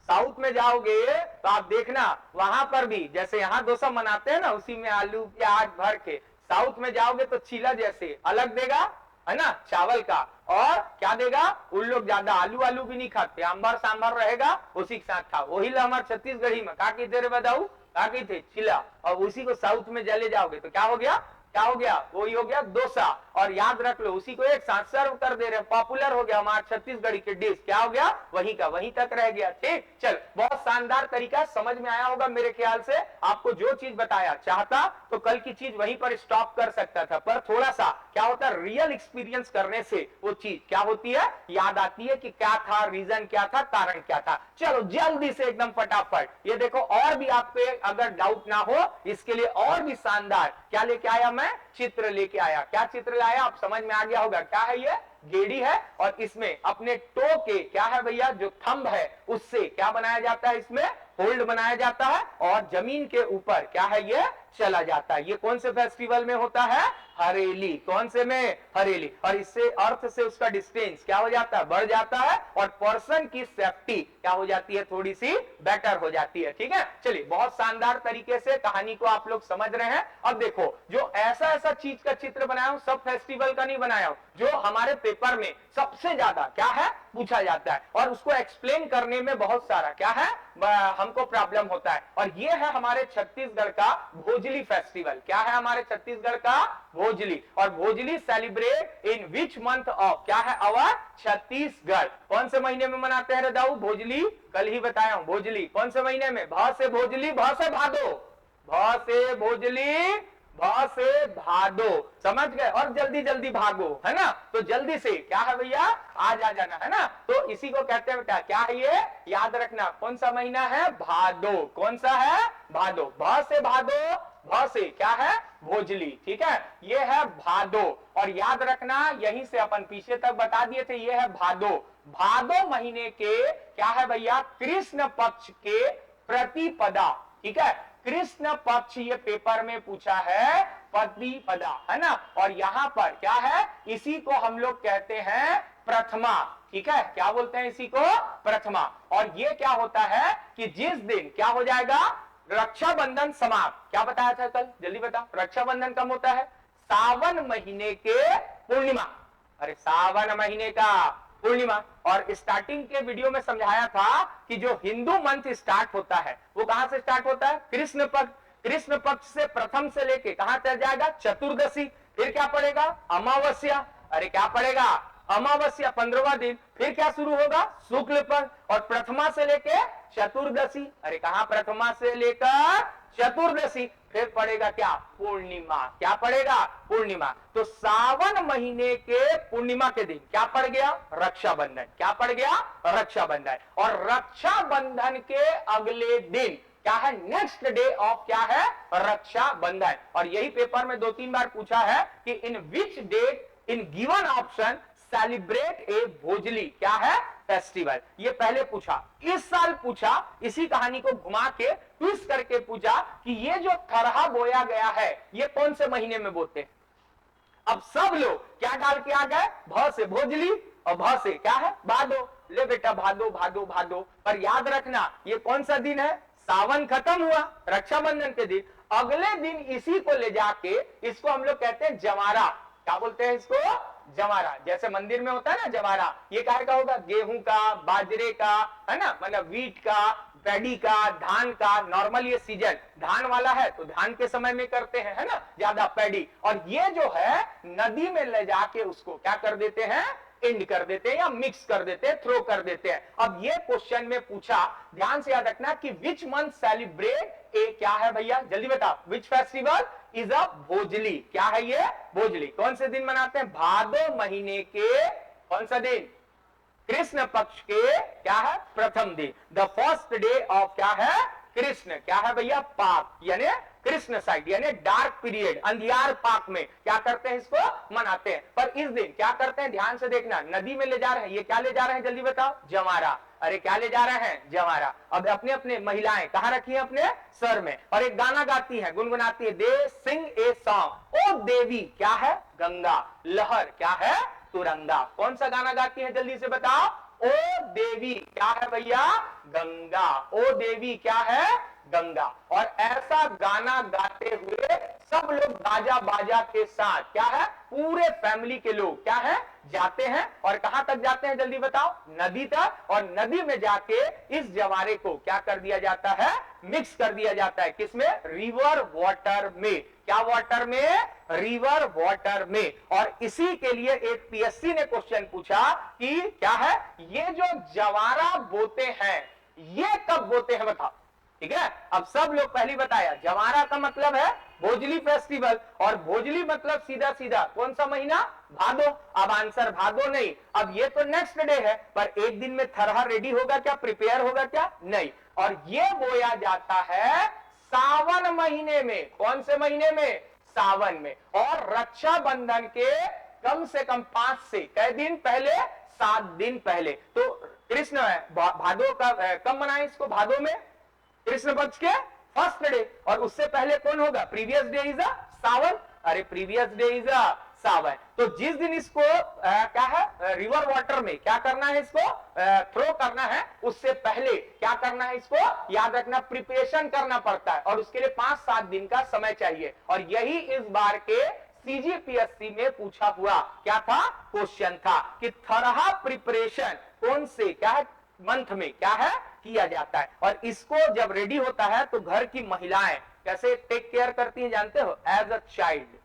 साउथ में जाओगे तो आप देखना वहां पर भी जैसे यहाँ डोसा बनाते हैं ना, उसी में आलू प्याज भर के, साउथ में जाओगे तो चिल्ला जैसे अलग देगा, है ना, चावल का। और क्या देगा, उन लोग ज्यादा आलू आलू भी नहीं खाते, अंबर सांबर रहेगा उसी के साथ खाओ। वही हमारे छत्तीसगढ़ी में का की तेरे बताऊ, का थे चिल्ला, और उसी को साउथ में जले जाओगे तो क्या हो गया, वही हो गया डोसा। और याद रख लो उसी को एक साथ सर्व कर दे रहे हैं, पॉपुलर हो गया हमारा छत्तीसगढ़ी की डिश, क्या हो गया वही का वहीं तक रह गया। ठीक, चल बहुत शानदार तरीका समझ में आया होगा मेरे ख्याल से। आपको जो चीज बताया चाहता तो कल की चीज वहीं पर स्टॉप कर सकता था, पर थोड़ा सा क्या होता है रियल एक्सपीरियंस करने से वो चीज क्या होती है याद आती है कि क्या था, रीजन क्या था, कारण क्या था। चलो जल्दी से एकदम फटाफट ये देखो, और भी आप पे अगर डाउट ना हो इसके लिए और भी शानदार क्या लेके आया मैं, चित्र लेके आया। क्या चित्र लाया आप समझ में आ गया होगा, क्या है ये गेड़ी है, और इसमें अपने टो के क्या है भैया जो थंब है उससे क्या बनाया जाता है, इसमें होल्ड बनाया जाता है और जमीन के ऊपर क्या है ये चला जाता है। ये कौन से फेस्टिवल में होता है, हरेली, कौन से में, हरेली। और इससे अर्थ से उसका डिस्टेंस क्या हो जाता है, बढ़ जाता है, और पर्सन की सेफ्टी क्या हो जाती है, थोड़ी सी बेटर हो जाती है। ठीक है, चलिए बहुत शानदार तरीके से कहानी को आप लोग समझ रहे हैं। अब देखो जो ऐसा ऐसा चीज का चित्र बनाया हूं सब फेस्टिवल का नहीं बनाया हूं, जो हमारे पेपर में सबसे ज्यादा क्या है पूछा जाता है और उसको एक्सप्लेन करने में बहुत सारा क्या है हमको प्रॉब्लम होता है। और ये है हमारे छत्तीसगढ़ का भोजली फेस्टिवल। क्या है हमारे छत्तीसगढ़ का भोजली, और Bhojali celebrate in which month of क्या है अवर छत्तीसगढ़। कौन से महीने में मनाते हैं दाऊ भोजली, कल ही बताया हूं भोजली कौन से महीने में, भ से भोजली, भ से भादो, भ से भोजली, भ से भादो, समझ गए। और जल्दी जल्दी भागो है ना, तो जल्दी से क्या है भैया आज आ जाना है ना। तो इसी को कहते हैं बेटा क्या है ये याद रखना, कौन सा महीना है भादो, कौन सा है भादो, भ से भादो, भ से क्या है भोजली। ठीक है, ये है भादो, और याद रखना यहीं से अपन पीछे तक बता दिए थे, ये है भादो। भादो महीने के क्या है भैया कृष्ण पक्ष के प्रतिपदा। ठीक है, कृष्ण पक्ष ये पेपर में पूछा है प्रतिपदा है ना, और यहां पर क्या है इसी को हम लोग कहते हैं प्रथमा। ठीक है, क्या बोलते हैं इसी को प्रथमा। और ये क्या होता है कि जिस दिन क्या हो जाएगा रक्षाबंधन समाप्त, क्या बताया था कल जल्दी बताओ, रक्षाबंधन कब होता है, सावन महीने के पूर्णिमा, अरे सावन महीने का पूर्णिमा। और स्टार्टिंग के वीडियो में समझाया था कि जो हिंदू मंथ स्टार्ट होता है वो कहां से स्टार्ट होता है, कृष्ण पक्ष, कृष्ण पक्ष से प्रथम से लेके कहां तक जाएगा चतुर्दशी, फिर क्या पड़ेगा अमावस्या, अरे क्या पड़ेगा अमावस्या 15वां दिन, फिर क्या शुरू होगा शुक्ल पक्ष, और प्रथमा से लेके चतुर्दशी, अरे कहां प्रथमा से लेकर चतुर्दशी, फिर पड़ेगा क्या पूर्णिमा, क्या पड़ेगा पूर्णिमा। तो सावन महीने के पूर्णिमा के दिन क्या पड़ गया रक्षाबंधन, क्या पड़ गया रक्षाबंधन। और रक्षाबंधन के अगले दिन क्या है नेक्स्ट डे ऑफ क्या है रक्षाबंधन। और यही पेपर में 2-3 बार पूछा है कि in which date in given option celebrate a Bhojali क्या है फेस्टिवल, ये पहले पूछा, इस साल पूछा इसी कहानी को घुमा के ट्विस्ट करके पूछा कि ये जो थरहा बोया गया है ये कौन से महीने में बोते हैं। अब सब लोग क्या डाल के आ गए भ से भोजली और भ से क्या है भादो, ले बेटा भादो भादो भादो। पर याद रखना ये कौन सा दिन है, सावन खत्म हुआ रक्षाबंधन के दिन, अगले दिन इसी को ले जाके इसको हम लोग कहते हैं जवारा, क्या बोलते हैं इसको जवारा। जैसे मंदिर में होता है ना जवारा, ये काहे का होगा गेहूं का, बाजरे का है ना, मतलब वीट का, पैडी का, धान का। नॉर्मल ये सीजन धान वाला है तो धान के समय में करते हैं है ना ज्यादा पैडी, और ये जो है नदी में ले जाके उसको क्या कर देते हैं एंड कर देते हैं या मिक्स कर देते हैं, थ्रो कर देते हैं। अब ये क्वेश्चन में पूछा, ध्यान से याद रखना कि विच मंथ सेलिब्रेट ए क्या है भैया जल्दी बताओ, which festival is a Bhojali, क्या है ये भोजली, कौन से दिन मनाते हैं भादो महीने के कौन सा दिन कृष्ण पक्ष के क्या है प्रथम दिन, द फर्स्ट डे ऑफ क्या है कृष्ण क्या है भैया पाक, यानी कृष्ण साइड यानी डार्क पीरियड अंधियार पाक में क्या करते हैं इसको मनाते हैं। पर इस दिन क्या करते हैं ध्यान से देखना, नदी में ले जा रहे हैं, ये क्या ले जा रहे हैं जल्दी बताओ जवारा, अरे क्या ले जा रहे हैं जवारा। अब अपने अपने महिलाएं कहां रखी है अपने सर में, और एक गाना गाती है गुनगुनाती है, दे सिंग ए सॉन्ग, ओ देवी क्या है गंगा, लहर क्या है तुरंगा। कौन सा गाना गाती है जल्दी से बताओ, ओ देवी क्या है भैया गंगा, ओ देवी क्या है गंगा। और ऐसा गाना गाते हुए सब लोग बाजा बाजा के साथ क्या है पूरे फैमिली के लोग क्या है जाते हैं और कहां तक जाते हैं जल्दी बताओ, नदी तक, और नदी में जाके इस जवारे को क्या कर दिया जाता है, मिक्स कर दिया जाता है, किसमें, रिवर वाटर में, क्या वाटर में, रिवर वाटर में। और इसी के लिए एक पीएससी ने क्वेश्चन पूछा कि क्या है ये जो जवारा बोते हैं ये कब बोते हैं बताओ, ठीक है। अब सब लोग पहली बताया जवारा का मतलब है भोजली फेस्टिवल, और भोजली मतलब सीधा सीधा कौन सा महीना, भादो। अब आंसर भादो नहीं, अब ये तो नेक्स्ट डे है, पर एक दिन में थरहा रेडी होगा क्या, प्रिपेयर होगा क्या, नहीं। और ये बोया जाता है सावन महीने में, कौन से महीने में, सावन में। और रक्षाबंधन के कम से कम 5 से कई दिन पहले, 7 दिन पहले। तो कृष्ण भादो का कब मनाए इसको, भादो में कृष्ण पक्ष के फर्स्ट डे, और उससे पहले कौन होगा, प्रीवियस डे इज अ सावन, अरे प्रीवियस डे इज अ सावन। तो जिस दिन इसको क्या है रिवर वाटर में क्या करना है, इसको थ्रो करना है, उससे पहले क्या करना है, इसको याद रखना, प्रिपरेशन करना पड़ता है, और उसके लिए 5-7 दिन का समय चाहिए। और यही इस बार के सीजीपीएससी में पूछा हुआ क्या था, क्वेश्चन था कि थरहा प्रिपरेशन कौन से क्या है मंथ में क्या है किया जाता है। और इसको जब रेडी होता है तो घर की महिलाएं कैसे टेक केयर करती हैं जानते हो, as a child,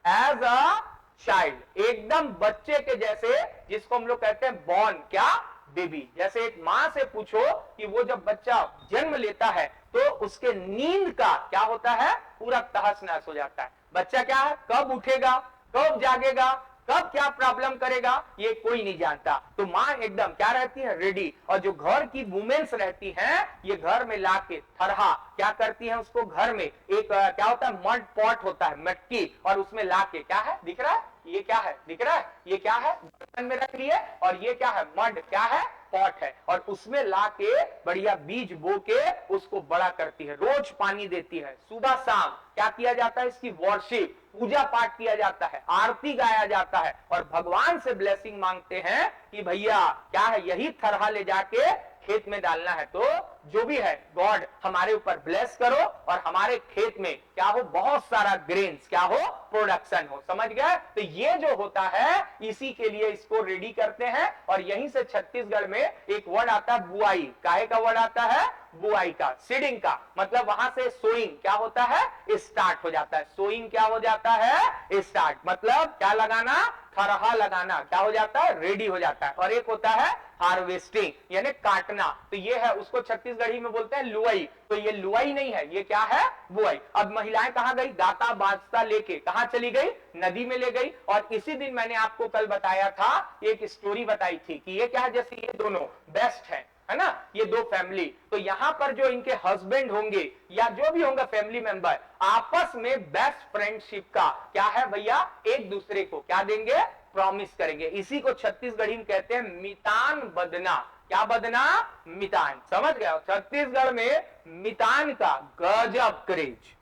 as a child, एकदम बच्चे के जैसे, जिसको हम लोग कहते हैं बॉर्न क्या, बेबी। जैसे एक मां से पूछो कि वो जब बच्चा जन्म लेता है तो उसके नींद का क्या होता है, पूरा तहस नहस हो जाता है। बच्चा क्या है, कब उठेगा, कब जागेगा, कब क्या प्रॉब्लम करेगा, ये कोई नहीं जानता। तो माँ एकदम क्या रहती है, रेडी। और जो घर की वुमेन्स रहती हैं, ये घर में लाके थरहा क्या करती हैं, उसको घर में एक क्या होता है, मड पॉट होता है, मटकी, और उसमें लाके क्या है, दिख रहा है, ये क्या है, दिख रहा है, ये क्या है, बर्तन में रख लिए, और ये क्या है, मड क्या है, पॉट है, और उसमें लाके बढ़िया बीज बो के उसको बड़ा करती है, रोज पानी देती है, सुबह शाम क्या किया जाता है, इसकी वर्शिप, पूजा पाठ किया जाता है, आरती गाया जाता है, और भगवान से ब्लेसिंग मांगते हैं कि भैया क्या है, यही थरहा ले जाके खेत में डालना है, तो जो भी है गॉड हमारे ऊपर ब्लेस करो, और हमारे खेत में क्या हो, बहुत सारा ग्रेन्स क्या हो, प्रोडक्शन हो। समझ गए। तो ये जो होता है इसी के लिए इसको रेडी करते हैं। और यहीं से छत्तीसगढ़ में एक वर्ड आता है बुआई, काहे का वर्ड आता है, बुआई का, सीडिंग का, मतलब वहां से सोइंग क्या होता है, स्टार्ट हो जाता है। सोइंग क्या हो जाता है, स्टार्ट, मतलब क्या लगाना, थरहा लगाना क्या हो जाता है, रेडी हो जाता है। और एक होता है हार्वेस्टिंग, यानी काटना, तो ये है, उसको छत्तीसगढ़ी में बोलते हैं लुआई। तो ये लुआई नहीं है, ये क्या है, बुआई। अब महिलाएं कहां गई, गाता बाजता लेके कहां चली गई, नदी में ले गई। और इसी दिन मैंने आपको कल बताया था, एक स्टोरी बताई थी कि ये क्या है, जैसे ये दोनों बेस्ट है ना, ये दो फैमिली, तो यहां पर जो इनके हस्बैंड होंगे या जो भी होंगे फैमिली मेंबर, आपस में बेस्ट फ्रेंडशिप का क्या है भैया, एक दूसरे को क्या देंगे, प्रॉमिस करेंगे। इसी को छत्तीसगढ़ी में कहते हैं मितान बदना, क्या बदना, मितान। समझ गए। छत्तीसगढ़ में मितान का गजब क्रेज,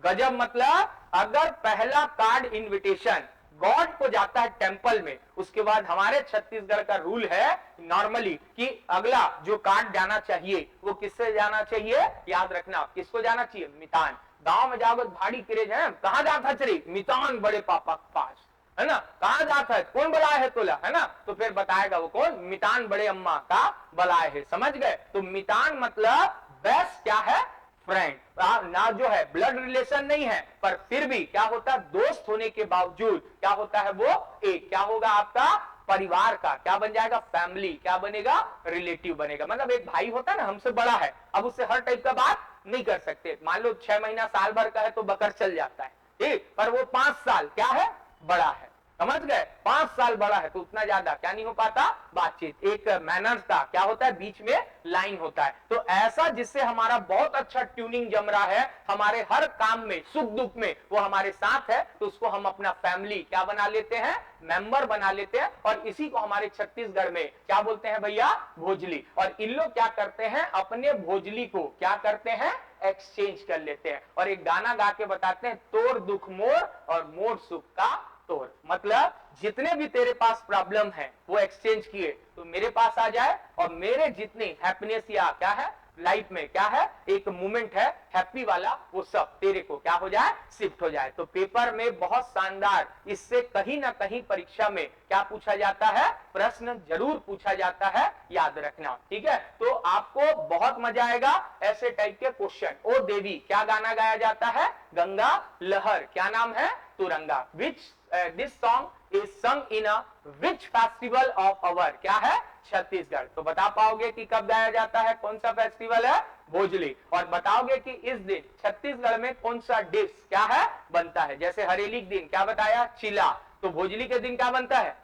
गजब मतलब अगर पहला कार्ड इनविटेशन गॉड को जाता है टेंपल में, उसके बाद हमारे छत्तीसगढ़ का रूल है नॉर्मली कि अगला जो कार्ड जाना चाहिए वो किससे जाना चाहिए, याद रखना किसको जाना चाहिए, मितान। गांव में जाओगे भारी क्रेज है, कहां जाता चली, मितान बड़े पापा के पास, है ना, कहां जाता है, कौन बुलाया है तोला, है ना, तो फिर बताएगा वो कौन, मितान बड़े अम्मा का बुलाए है। समझ गए। तो मितान मतलब बेस्ट क्या है, फ्रेंड ना, जो है ब्लड रिलेशन नहीं है, पर फिर भी क्या होता है, दोस्त होने के बावजूद क्या होता है, वो एक क्या होगा, आपका परिवार का क्या बन जाएगा, फैमिली क्या बनेगा, रिलेटिव बनेगा। मतलब एक भाई होता है ना, हमसे बड़ा है, अब उससे हर टाइप का बात नहीं कर सकते। मान लो 6 महीना साल भर का है तो बकर चल जाता है, ठीक, पर वो 5 साल क्या है, बड़ा है। समझ गए। 5 साल बड़ा है तो उतना ज्यादा क्या नहीं हो पाता, बातचीत, एक मैनर्स का क्या होता है, बीच में लाइन होता है। तो ऐसा जिससे हमारा बहुत अच्छा ट्यूनिंग जम रहा है, हमारे हर काम में सुख दुख में वो हमारे साथ है, तो उसको हम अपना फैमिली क्या बना लेते हैं, मेंबर बना लेते हैं। और इसी को हमारे छत्तीसगढ़ में क्या बोलते हैं भैया, भोजली। और इन लोग क्या करते हैं, अपने भोजली को क्या करते हैं, एक्सचेंज कर लेते हैं। और एक गाना गा के बताते हैं, तोर दुख मोर और मोर सुख का तोर, मतलब जितने भी तेरे पास प्रॉब्लम है वो एक्सचेंज किए तो मेरे पास आ जाए, और मेरे जितनी हैप्पीनेस या क्या है लाइफ में क्या है, एक मूवमेंट है हैप्पी वाला, वो सब तेरे को क्या हो जाए, शिफ्ट हो जाए। तो पेपर में बहुत शानदार, इससे कहीं ना कहीं परीक्षा में क्या पूछा जाता है, प्रश्न जरूर पूछा जाता है, याद रखना, ठीक है। तो आपको बहुत मजा आएगा ऐसे टाइप के क्वेश्चन। ओ देवी, क्या गाना गाया जाता है, गंगा लहर, क्या नाम है, Turanga. Which this song is sung in a which festival of our, क्या है, छत्तीसगढ़। तो बता पाओगे कि कब गाया जाता है, कौन सा फेस्टिवल है, भोजली। और बताओगे कि इस दिन छत्तीसगढ़ में कौन सा डिश क्या है, बनता है। जैसे हरेली के दिन क्या बताया, चिला, तो भोजली के दिन क्या बनता है,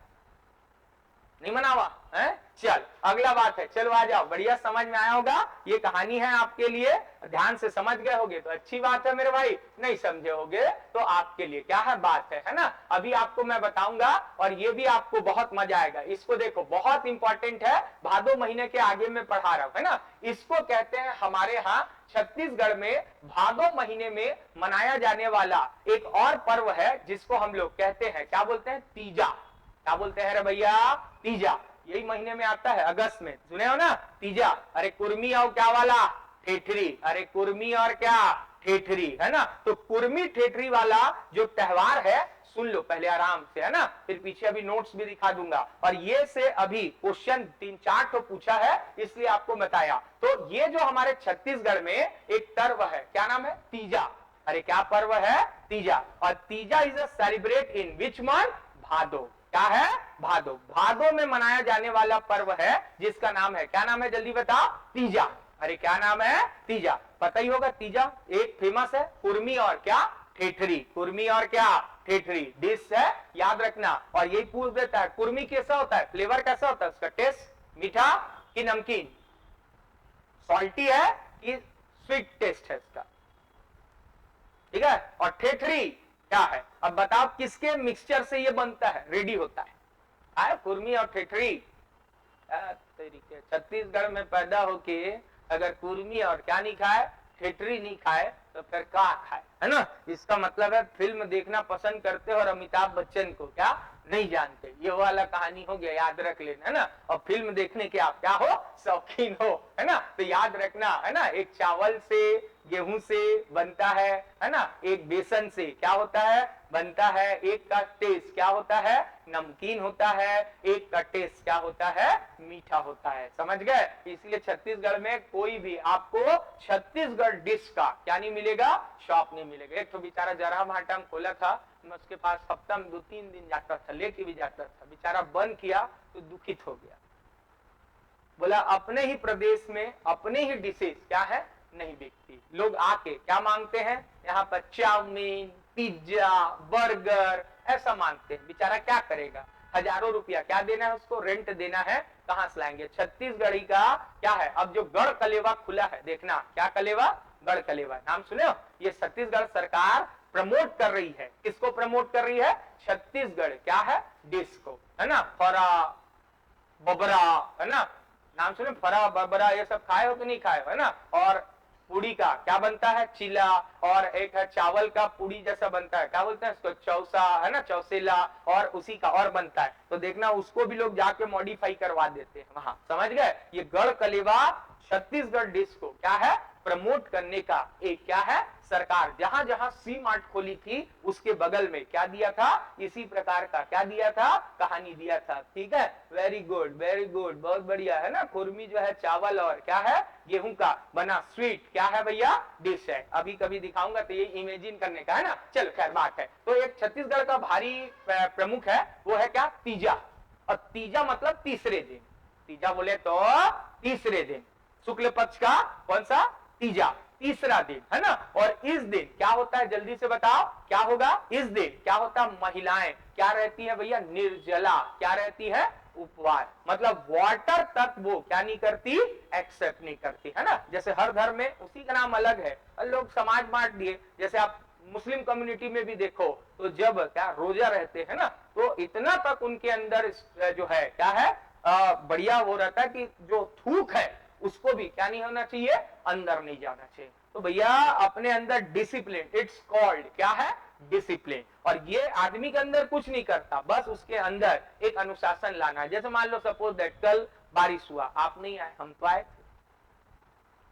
नहीं मना हुआ है। चल अगला बात है, चलो आ जाओ, बढ़िया समझ में आया होगा, ये कहानी है आपके लिए, ध्यान से समझ गए होगे तो अच्छी बात है मेरे भाई, नहीं समझे होगे तो आपके लिए क्या है, बात है ना। अभी आपको मैं बताऊंगा और ये भी आपको बहुत मजा आएगा। इसको देखो, बहुत इंपॉर्टेंट है, भादो महीने के आगे में पढ़ा रहा हूं, है ना। इसको कहते हैं हमारे यहाँ छत्तीसगढ़ में भादो महीने में मनाया जाने वाला एक और पर्व है, जिसको हम लोग कहते हैं, क्या बोलते हैं, तीजा। क्या बोलते हैं रे भैया, तीजा। यही महीने में आता है, अगस्त में, सुने हो ना, तीजा। अरे कुर्मी और क्या वाला, ठेठरी, अरे कुर्मी और क्या, ठेठरी, है ना। तो कुर्मी ठेठरी वाला जो त्योहार है, सुन लो पहले आराम से, है ना, फिर पीछे अभी नोट्स भी दिखा दूंगा। और ये से अभी क्वेश्चन 3-4 तो पूछा है, इसलिए आपको बताया। तो ये जो हमारे छत्तीसगढ़ में एक पर्व है, क्या नाम है, तीजा। अरे क्या पर्व है, तीजा। और Teeja is a celebrate in which month, Bhado. क्या है, भादो। भादो में मनाया जाने वाला पर्व है, जिसका नाम है, क्या नाम है, जल्दी बताओ, तीजा। अरे क्या नाम है, तीजा। पता ही होगा, तीजा एक फेमस है, कुर्मी और क्या, ठेठरी। कुर्मी और क्या, ठेठरी डिश है, याद रखना। और यही पूछ देता है, कुर्मी कैसा होता है, फ्लेवर कैसा होता है उसका, टेस्ट मीठा कि नमकीन, सॉल्टी है कि स्वीट टेस्ट है इसका, ठीक है। और ठेठरी क्या है, अब बताओ किसके मिक्सचर से ये बनता है, रेडी होता है, कुर्मी और ठेठरी। छत्तीसगढ़ में पैदा होके अगर कुर्मी और क्या नहीं खाए, ठेठरी नहीं खाए, तो फिर क्या खाए, है ना। इसका मतलब है फिल्म देखना पसंद करते हो और अमिताभ बच्चन को क्या नहीं जानते, ये वाला कहानी हो गया, याद रख लेना, है ना। और फिल्म देखने के आप क्या हो, शौकीन हो, है ना। तो याद रखना, है ना, एक चावल से, गेहूं से बनता है ना, एक बेसन से क्या होता है, बनता है। एक का टेस्ट क्या होता है, नमकीन होता है, एक का टेस्ट क्या होता है, मीठा होता है, समझ गए। इसलिए छत्तीसगढ़ में कोई भी आपको छत्तीसगढ़ डिश का क्या नहीं मिलेगा, शॉप नहीं मिलेगा। एक तो बेचारा जरा भाटा में खोला था, मैं उसके पास हफ्ता में 2-3 दिन जाता था, लेके भी जाता था, बेचारा बंद किया तो दुखित हो गया, बोला अपने ही प्रदेश में अपने ही डिशेज क्या है, नहीं बिकती। लोग आके क्या मांगते हैं, यहाँ पर चाउमीन, पिज्जा, बर्गर ऐसा मांगते हैं। बेचारा क्या करेगा, हजारों रुपया क्या देना है उसको, रेंट देना है, कहां से लाएंगे। छत्तीसगढ़ी का क्या है, अब जो गढ़ कलेवा खुला है, देखना क्या कलेवा, गढ़ कलेवा, नाम सुने हो। ये छत्तीसगढ़ सरकार प्रमोट कर रही है, किसको प्रमोट कर रही है, छत्तीसगढ़ क्या है, डिश को, है ना। फरा बबरा, है ना, नाम सुने, फरा बबरा, ये सब खाए हो कि नहीं खाए हो, है ना। और पूड़ी का क्या बनता है, चिला। और एक है चावल का पूड़ी जैसा बनता है, क्या बोलते हैं इसको, चौसा, है ना, चौसेला, और उसी का और बनता है। तो देखना उसको भी लोग जाके मॉडिफाई करवा देते हैं वहां, समझ गए। ये गढ़ कलेवा छत्तीसगढ़ डिश को क्या है, प्रमोट करने का एक क्या है, सरकार जहां जहां सी मार्ट खोली थी उसके बगल में क्या दिया था, इसी प्रकार का क्या दिया था, कहानी दिया था, ठीक है। वेरी गुड, वेरी गुड, बहुत बढ़िया, है ना। कुर्मी जो है चावल और क्या है, गेहूं का बना स्वीट क्या है भैया, डिश है। अभी कभी दिखाऊंगा तो ये इमेजिन करने का, है ना। चल खैर बात है। तो एक छत्तीसगढ़ का भारी प्रमुख है, वो है क्या, तीजा। और तीजा मतलब तीसरे दिन, तीजा बोले तो तीसरे दिन, शुक्ल पक्ष का कौन सा, तीजा, तीसरा दिन, है ना। और इस दिन क्या होता है, जल्दी से बताओ क्या होगा, इस दिन क्या होता है, महिलाएं क्या रहती है भैया, निर्जला, क्या रहती है, उपवास। मतलब वाटर तक वो क्या नहीं करती, एक्सेप्ट नहीं करती, है ना। जैसे हर धर्म में उसी का नाम अलग है, लोग समाज बांट दिए। जैसे आप मुस्लिम कम्युनिटी में भी देखो तो जब क्या रोजा रहते हैं ना, तो इतना तक उनके अंदर जो है क्या है, बढ़िया वो रहता है कि जो थूक है उसको भी क्या नहीं होना चाहिए, अंदर नहीं जाना चाहिए। तो भैया अपने अंदर डिसिप्लिन, इट्स कॉल्ड क्या है, डिसिप्लिन। और ये आदमी के अंदर कुछ नहीं करता, बस उसके अंदर एक अनुशासन लाना है। जैसे मान लो सपोज दैट कल बारिश हुआ, आप नहीं आए, हम तो आए थे,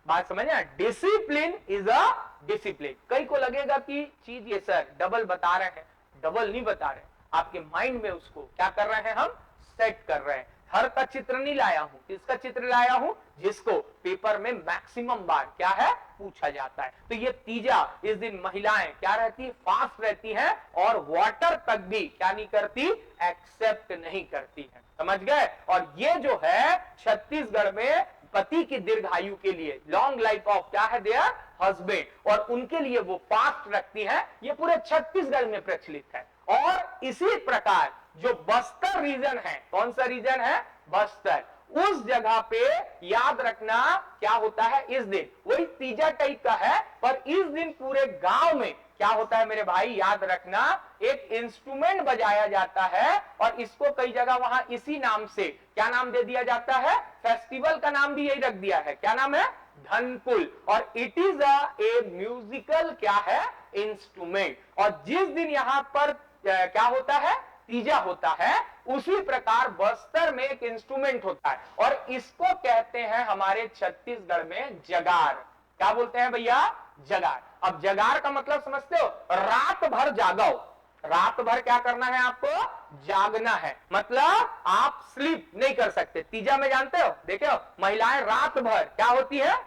बात समझना, डिसिप्लिन इज अ डिसिप्लिन। कई को लगेगा कि चीज ये सर डबल बता रहे हैं, डबल नहीं बता रहे, आपके माइंड में उसको क्या कर रहे हैं, हम सेट कर रहे हैं। हर का चित्र नहीं लाया हूं, किसका चित्र लाया हूं, जिसको पेपर में मैक्सिमम बार क्या है पूछा जाता है। तो ये तीजा, इस दिन महिलाएं क्या रहती है, फास्ट रहती हैं और वाटर तक भी क्या नहीं करती, एक्सेप्ट नहीं करती है, समझ गए। और ये जो है छत्तीसगढ़ में पति की दीर्घायु के लिए, लॉन्ग लाइफ ऑफ क्या है देयर हस्बैंड, और उनके लिए वो फास्ट रखती है, ये पूरे छत्तीसगढ़ में प्रचलित है। और इसी प्रकार जो बस्तर रीजन है, कौन सा रीजन है, बस्तर, उस जगह पे याद रखना क्या होता है, इस दिन वही तीजा टाइप का है, पर इस दिन पूरे गांव में क्या होता है मेरे भाई, याद रखना, एक इंस्ट्रूमेंट बजाया जाता है और इसको कई जगह वहां इसी नाम से क्या नाम दे दिया जाता है, फेस्टिवल का नाम भी यही रख दिया है, क्या नाम है, धनकुल। और इट इज ए म्यूजिकल क्या है, इंस्ट्रूमेंट। और जिस दिन यहां पर क्या होता है, तीजा होता है, उसी प्रकार बस्तर में एक इंस्ट्रूमेंट होता है और इसको कहते हैं हमारे छत्तीसगढ़ में जगार। क्या बोलते हैं भैया, जगार। अब जगार का मतलब समझते हो, रात भर जागो, रात भर क्या करना है आपको, जागना है, मतलब आप स्लीप नहीं कर सकते। तीजा में जानते हो, देखो महिलाएं रात भर क्या होती है,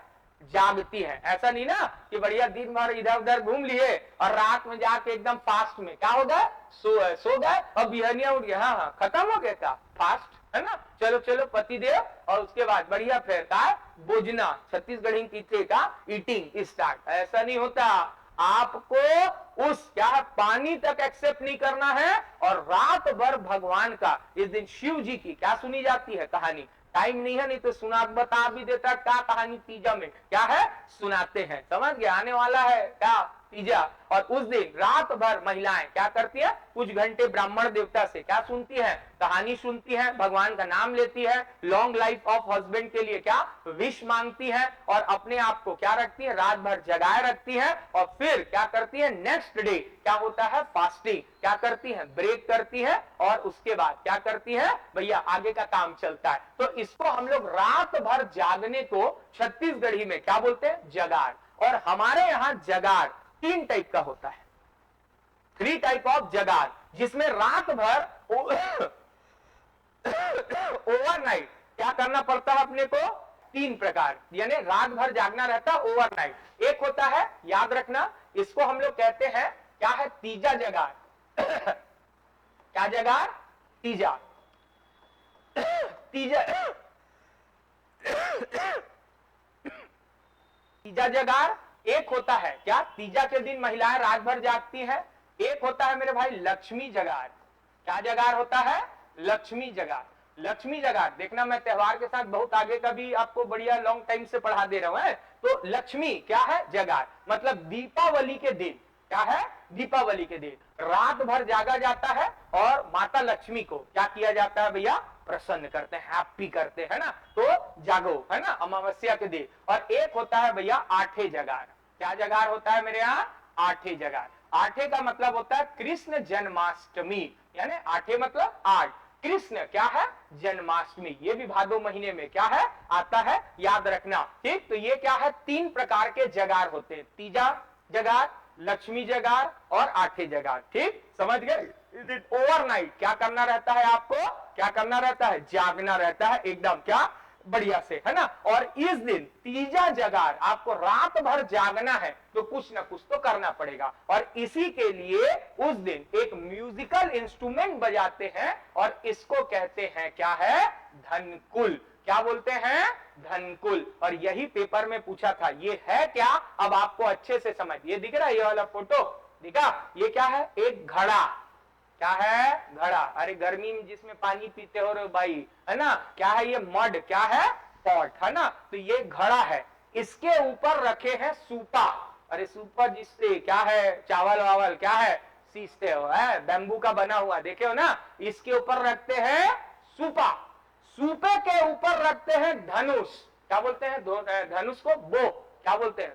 जागती है। ऐसा नहीं ना कि बढ़िया दिन भर इधर उधर घूम लिए और रात में जाके एकदम फास्ट में क्या हो गए, सो गए और बिहनिया उठ गया, हाँ खत्म हो गया, का फास्ट है ना, चलो चलो पति देव, और उसके बाद बढ़िया फिर का भोजना, छत्तीसगढ़ी कीचे का ईटिंग स्टार्ट। ऐसा नहीं होता, आपको उस क्या पानी तक एक्सेप्ट नहीं करना है। और रात भर भगवान का, इस दिन शिव जी की क्या सुनी जाती है कहानी, टाइम नहीं है नहीं तो सुना बता भी देता, क्या कहानी तीजा में क्या है सुनाते हैं, समझ गए, आने वाला है क्या तीजा। और उस दिन रात भर महिलाएं क्या करती है, कुछ घंटे ब्राह्मण देवता से क्या सुनती है, कहानी सुनती है, भगवान का नाम लेती है, लॉन्ग लाइफ ऑफ हस्बैंड के लिए क्या विश मांगती है और अपने आप को क्या रखती है, रात भर जगाए रखती है। और फिर क्या करती है, नेक्स्ट डे क्या होता है, फास्टिंग क्या करती है, ब्रेक करती है और उसके बाद क्या करती है भैया, आगे का काम चलता है। तो इसको हम लोग रात भर जागने को छत्तीसगढ़ी में क्या बोलते हैं, जगार। और हमारे यहाँ जगार 3 टाइप का होता है, 3 टाइप ऑफ जगार, जिसमें रात भर ओवरनाइट क्या करना पड़ता है अपने को, 3 प्रकार, यानी रात भर जागना रहता है ओवरनाइट। एक होता है, याद रखना, इसको हम लोग कहते हैं क्या है, तीजा जगार। क्या जगार, तीजा, तीजा तीजा जगार। एक होता है क्या, तीजा के दिन महिलाएं रात भर जागती हैं। एक होता है मेरे भाई लक्ष्मी जगार। क्या जगार होता है, लक्ष्मी जगार। लक्ष्मी जगार देखना, मैं त्योहार के साथ बहुत आगे का भी आपको बढ़िया लॉन्ग टाइम से पढ़ा दे रहा हूं है। तो लक्ष्मी क्या है, जगार, मतलब दीपावली के दिन क्या है, दीपावली के दिन रात भर जागा जाता है और माता लक्ष्मी को क्या किया जाता है भैया, प्रसन्न करते हैं, हैप्पी करते हैं ना, तो जागो है ना, अमावस्या के दिन। और एक होता है भैया आठे जगार। क्या जगार होता है मेरे यहाँ, आठे जगार। आठे का मतलब होता है कृष्ण जन्माष्टमी, यानी आठे मतलब 8, कृष्ण क्या है, जन्माष्टमी, ये भी भादो महीने में क्या है आता है, याद रखना, ठीक। तो ये क्या है, 3 प्रकार के जगार होते हैं, तीजा जगार, लक्ष्मी जगार और आठे जगार, ठीक, समझ गए। ओवरनाइट क्या करना रहता है आपको, क्या करना रहता है, जागना रहता है एकदम क्या बढ़िया से, है ना। और इस दिन तीजा जगार आपको रात भर जागना है तो कुछ ना कुछ तो करना पड़ेगा। और इसी के लिए उस दिन एक म्यूजिकल इंस्ट्रूमेंट बजाते हैं और इसको कहते हैं क्या है, धनकुल। क्या बोलते हैं, धनकुल। और यही पेपर में पूछा था, ये है क्या, अब आपको अच्छे से समझ, ये दिख रहा है, ये वाला फोटो दिखा, ये क्या है, एक घड़ा। क्या है, घड़ा। अरे गर्मी में जिसमें पानी पीते हो रे भाई, है ना, क्या है ये, मड, क्या है, पॉट, है ना। तो ये घड़ा है, इसके ऊपर रखे हैं सूपा। अरे सूपा जिससे क्या है, चावल वावल क्या है सींचते हो, है बैम्बू का बना हुआ, देखे हो ना, इसके ऊपर रखते हैं सूपा। सूपे के ऊपर रखते हैं धनुष। क्या बोलते हैं, धनुष को बो क्या बोलते हैं,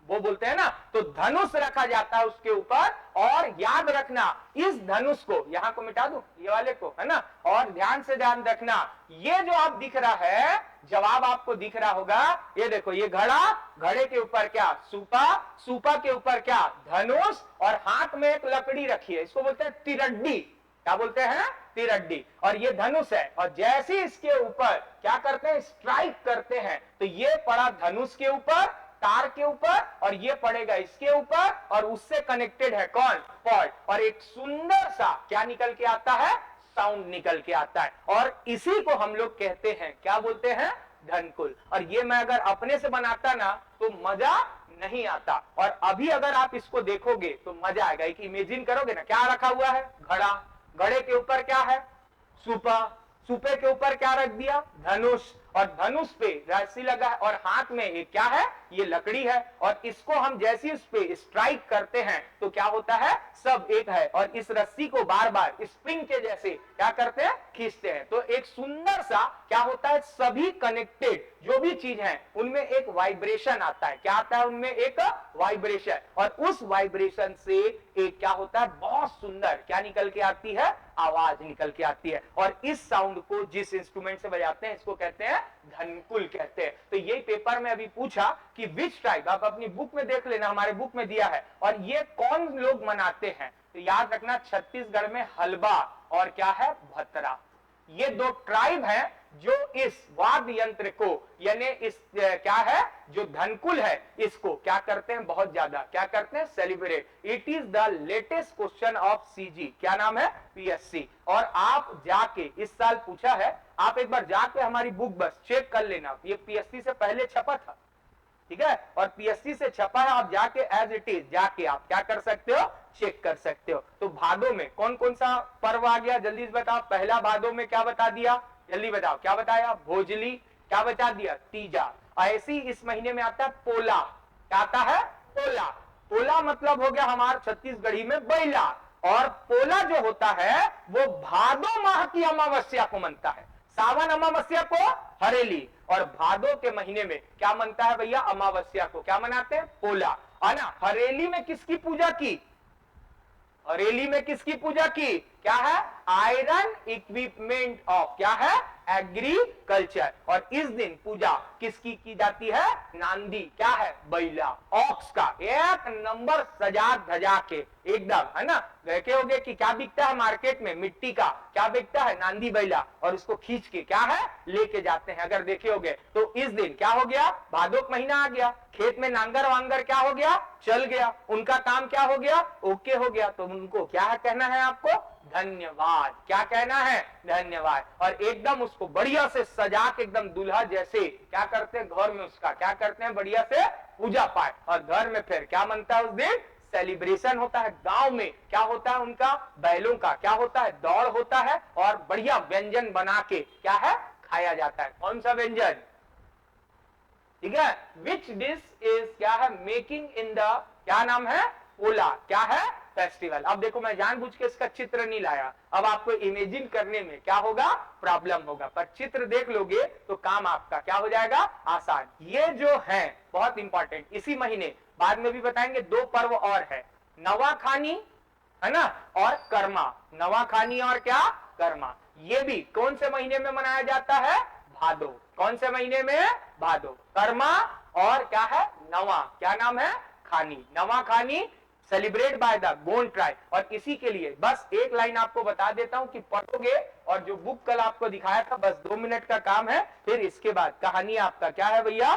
वो बोलते हैं ना, तो धनुष रखा जाता है उसके ऊपर। और याद रखना इस धनुष को, यहां को मिटा दूं ये वाले को, है ना, और ध्यान से ध्यान रखना, ये जो आप दिख रहा है, जवाब आपको दिख रहा होगा, ये देखो, ये घड़ा, घड़े के ऊपर क्या सूपा, सूपा के ऊपर क्या धनुष, और हाथ में एक लकड़ी रखी है, इसको बोलते हैं तिरड्डी। क्या बोलते हैं? तिरड्डी। और ये धनुष है, और जैसे इसके ऊपर क्या करते हैं, स्ट्राइक करते हैं, तो ये पड़ा धनुष के ऊपर, तार के ऊपर, और ये पड़ेगा इसके ऊपर, और उससे कनेक्टेड है कौन? पॉड। और एक सुंदर सा क्या निकल के आता है? साउंड निकल के आता है। और इसी को हम लोग कहते हैं, क्या बोलते हैं? धनकुल। और ये मैं अगर अपने से बनाता ना तो मजा नहीं आता, और अभी अगर आप इसको देखोगे तो मजा आएगा। एक इमेजिन करोगे ना, क्या रखा हुआ है? घड़ा, घड़े के ऊपर क्या है? सूपा, सूपे के ऊपर क्या रख दिया? धनुष, और धनुष पे रस्सी लगा है, और हाथ में ये क्या है? ये लकड़ी है। और इसको हम जैसे इस पे स्ट्राइक करते हैं तो क्या होता है? सब एक है। और इस रस्सी को बार बार स्प्रिंग के जैसे क्या करते हैं? खींचते हैं। तो एक सुंदर सा क्या होता है? सभी कनेक्टेड जो भी चीज है उनमें एक वाइब्रेशन आता है। क्या आता है? उनमें एक वाइब्रेशन, और उस वाइब्रेशन से एक क्या होता है? बहुत सुंदर क्या निकल के आती है? आवाज निकल के आती है। और इस साउंड को जिस इंस्ट्रूमेंट से बजाते हैं इसको कहते हैं धनकुल कहते हैं। तो ये पेपर में अभी पूछा कि विच ट्राइब, आप अपनी बुक में देख लेना, हमारे बुक में दिया है, और ये कौन लोग मनाते हैं? तो याद रखना छत्तीसगढ़ में हलबा और क्या है? भतरा। ये दो ट्राइब हैं जो इस वाद्य यंत्र को, यानी इस क्या है जो धनकुल है, इसको क्या करते हैं? बहुत ज्यादा क्या करते हैं? Celebrate. It is the latest question of CG. क्या नाम है? पीएससी। और आप जाके इस साल पूछा है, आप एक बार जाके हमारी बुक बस चेक कर लेना, ये पीएससी से पहले छपा था, ठीक है, और पीएससी से छपा है। आप जाके एज इट इज जाके आप क्या कर सकते हो? चेक कर सकते हो। तो भादों में कौन कौन सा पर्व आ गया? जल्दी से बताओ। पहला भादों में क्या बता दिया? जल्दी बताओ, क्या बताया? भोजली। क्या बता दिया? तीजा। ऐसे ही इस महीने में आता है पोला। क्या आता है? पोला। पोला मतलब हो गया हमारे छत्तीसगढ़ी में बैला। और पोला जो होता है वो भादो माह की अमावस्या को मनता है। सावन अमावस्या को हरेली, और भादो के महीने में क्या मनता है भैया? अमावस्या को क्या मनाते हैं? पोला। है ना। हरेली में किसकी पूजा की? हरेली में किसकी पूजा की? क्या है? आयरन इक्विपमेंट ऑफ क्या है? एग्रीकल्चर। और इस दिन पूजा किसकी की जाती है? नांदी। क्या है? बैला, ऑक्स का एक नंबर सजा धजा के एकदम, है ना। देखे होगे कि क्या बिकता है मार्केट में? मिट्टी का क्या बिकता है? नांदी बैला। और उसको खींच के क्या है? लेके जाते हैं। अगर देखे होगे तो इस दिन क्या हो गया? भादो महीना आ गया, खेत में नांगर वांगर क्या हो गया? चल गया, उनका काम क्या हो गया? ओके हो गया। तो उनको क्या कहना है आपको? धन्यवाद। क्या कहना है? धन्यवाद। और एकदम उसको बढ़िया से सजा के एकदम दूल्हा जैसे क्या करते हैं? घर में उसका क्या करते हैं? बढ़िया से पूजा पाठ। और घर में फिर क्या मनता है? उस दिन सेलिब्रेशन होता है। गांव में क्या होता है? उनका बैलों का क्या होता है? दौड़ होता है, और बढ़िया व्यंजन बना के क्या है? खाया जाता है। कौन सा व्यंजन? ठीक है। विच डिश इज क्या है? मेकिंग इन द क्या नाम है? पोला। क्या है? फेस्टिवल। अब देखो मैं जानबूझ के इसका चित्र नहीं लाया, अब आपको इमेजिन करने में क्या होगा? प्रॉब्लम होगा, पर चित्र देख लोगे तो काम आपका क्या हो जाएगा? आसान। ये जो है बहुत इंपॉर्टेंट, इसी महीने बाद में भी बताएंगे, दो पर्व और है, नवाखानी, है ना, और कर्मा। नवाखानी और क्या? कर्मा। ये भी कौन से महीने में मनाया जाता है? भादो। कौन से महीने में? भादो। कर्मा और क्या है? नवा। क्या नाम है? खानी। नवा खानी celebrate by the Gond tribe. और इसी के लिए बस एक लाइन आपको बता देता हूं कि पढ़ोगे, और जो बुक कल आपको दिखाया था बस 2 मिनट का काम है, फिर इसके बाद कहानी आपका क्या है भैया?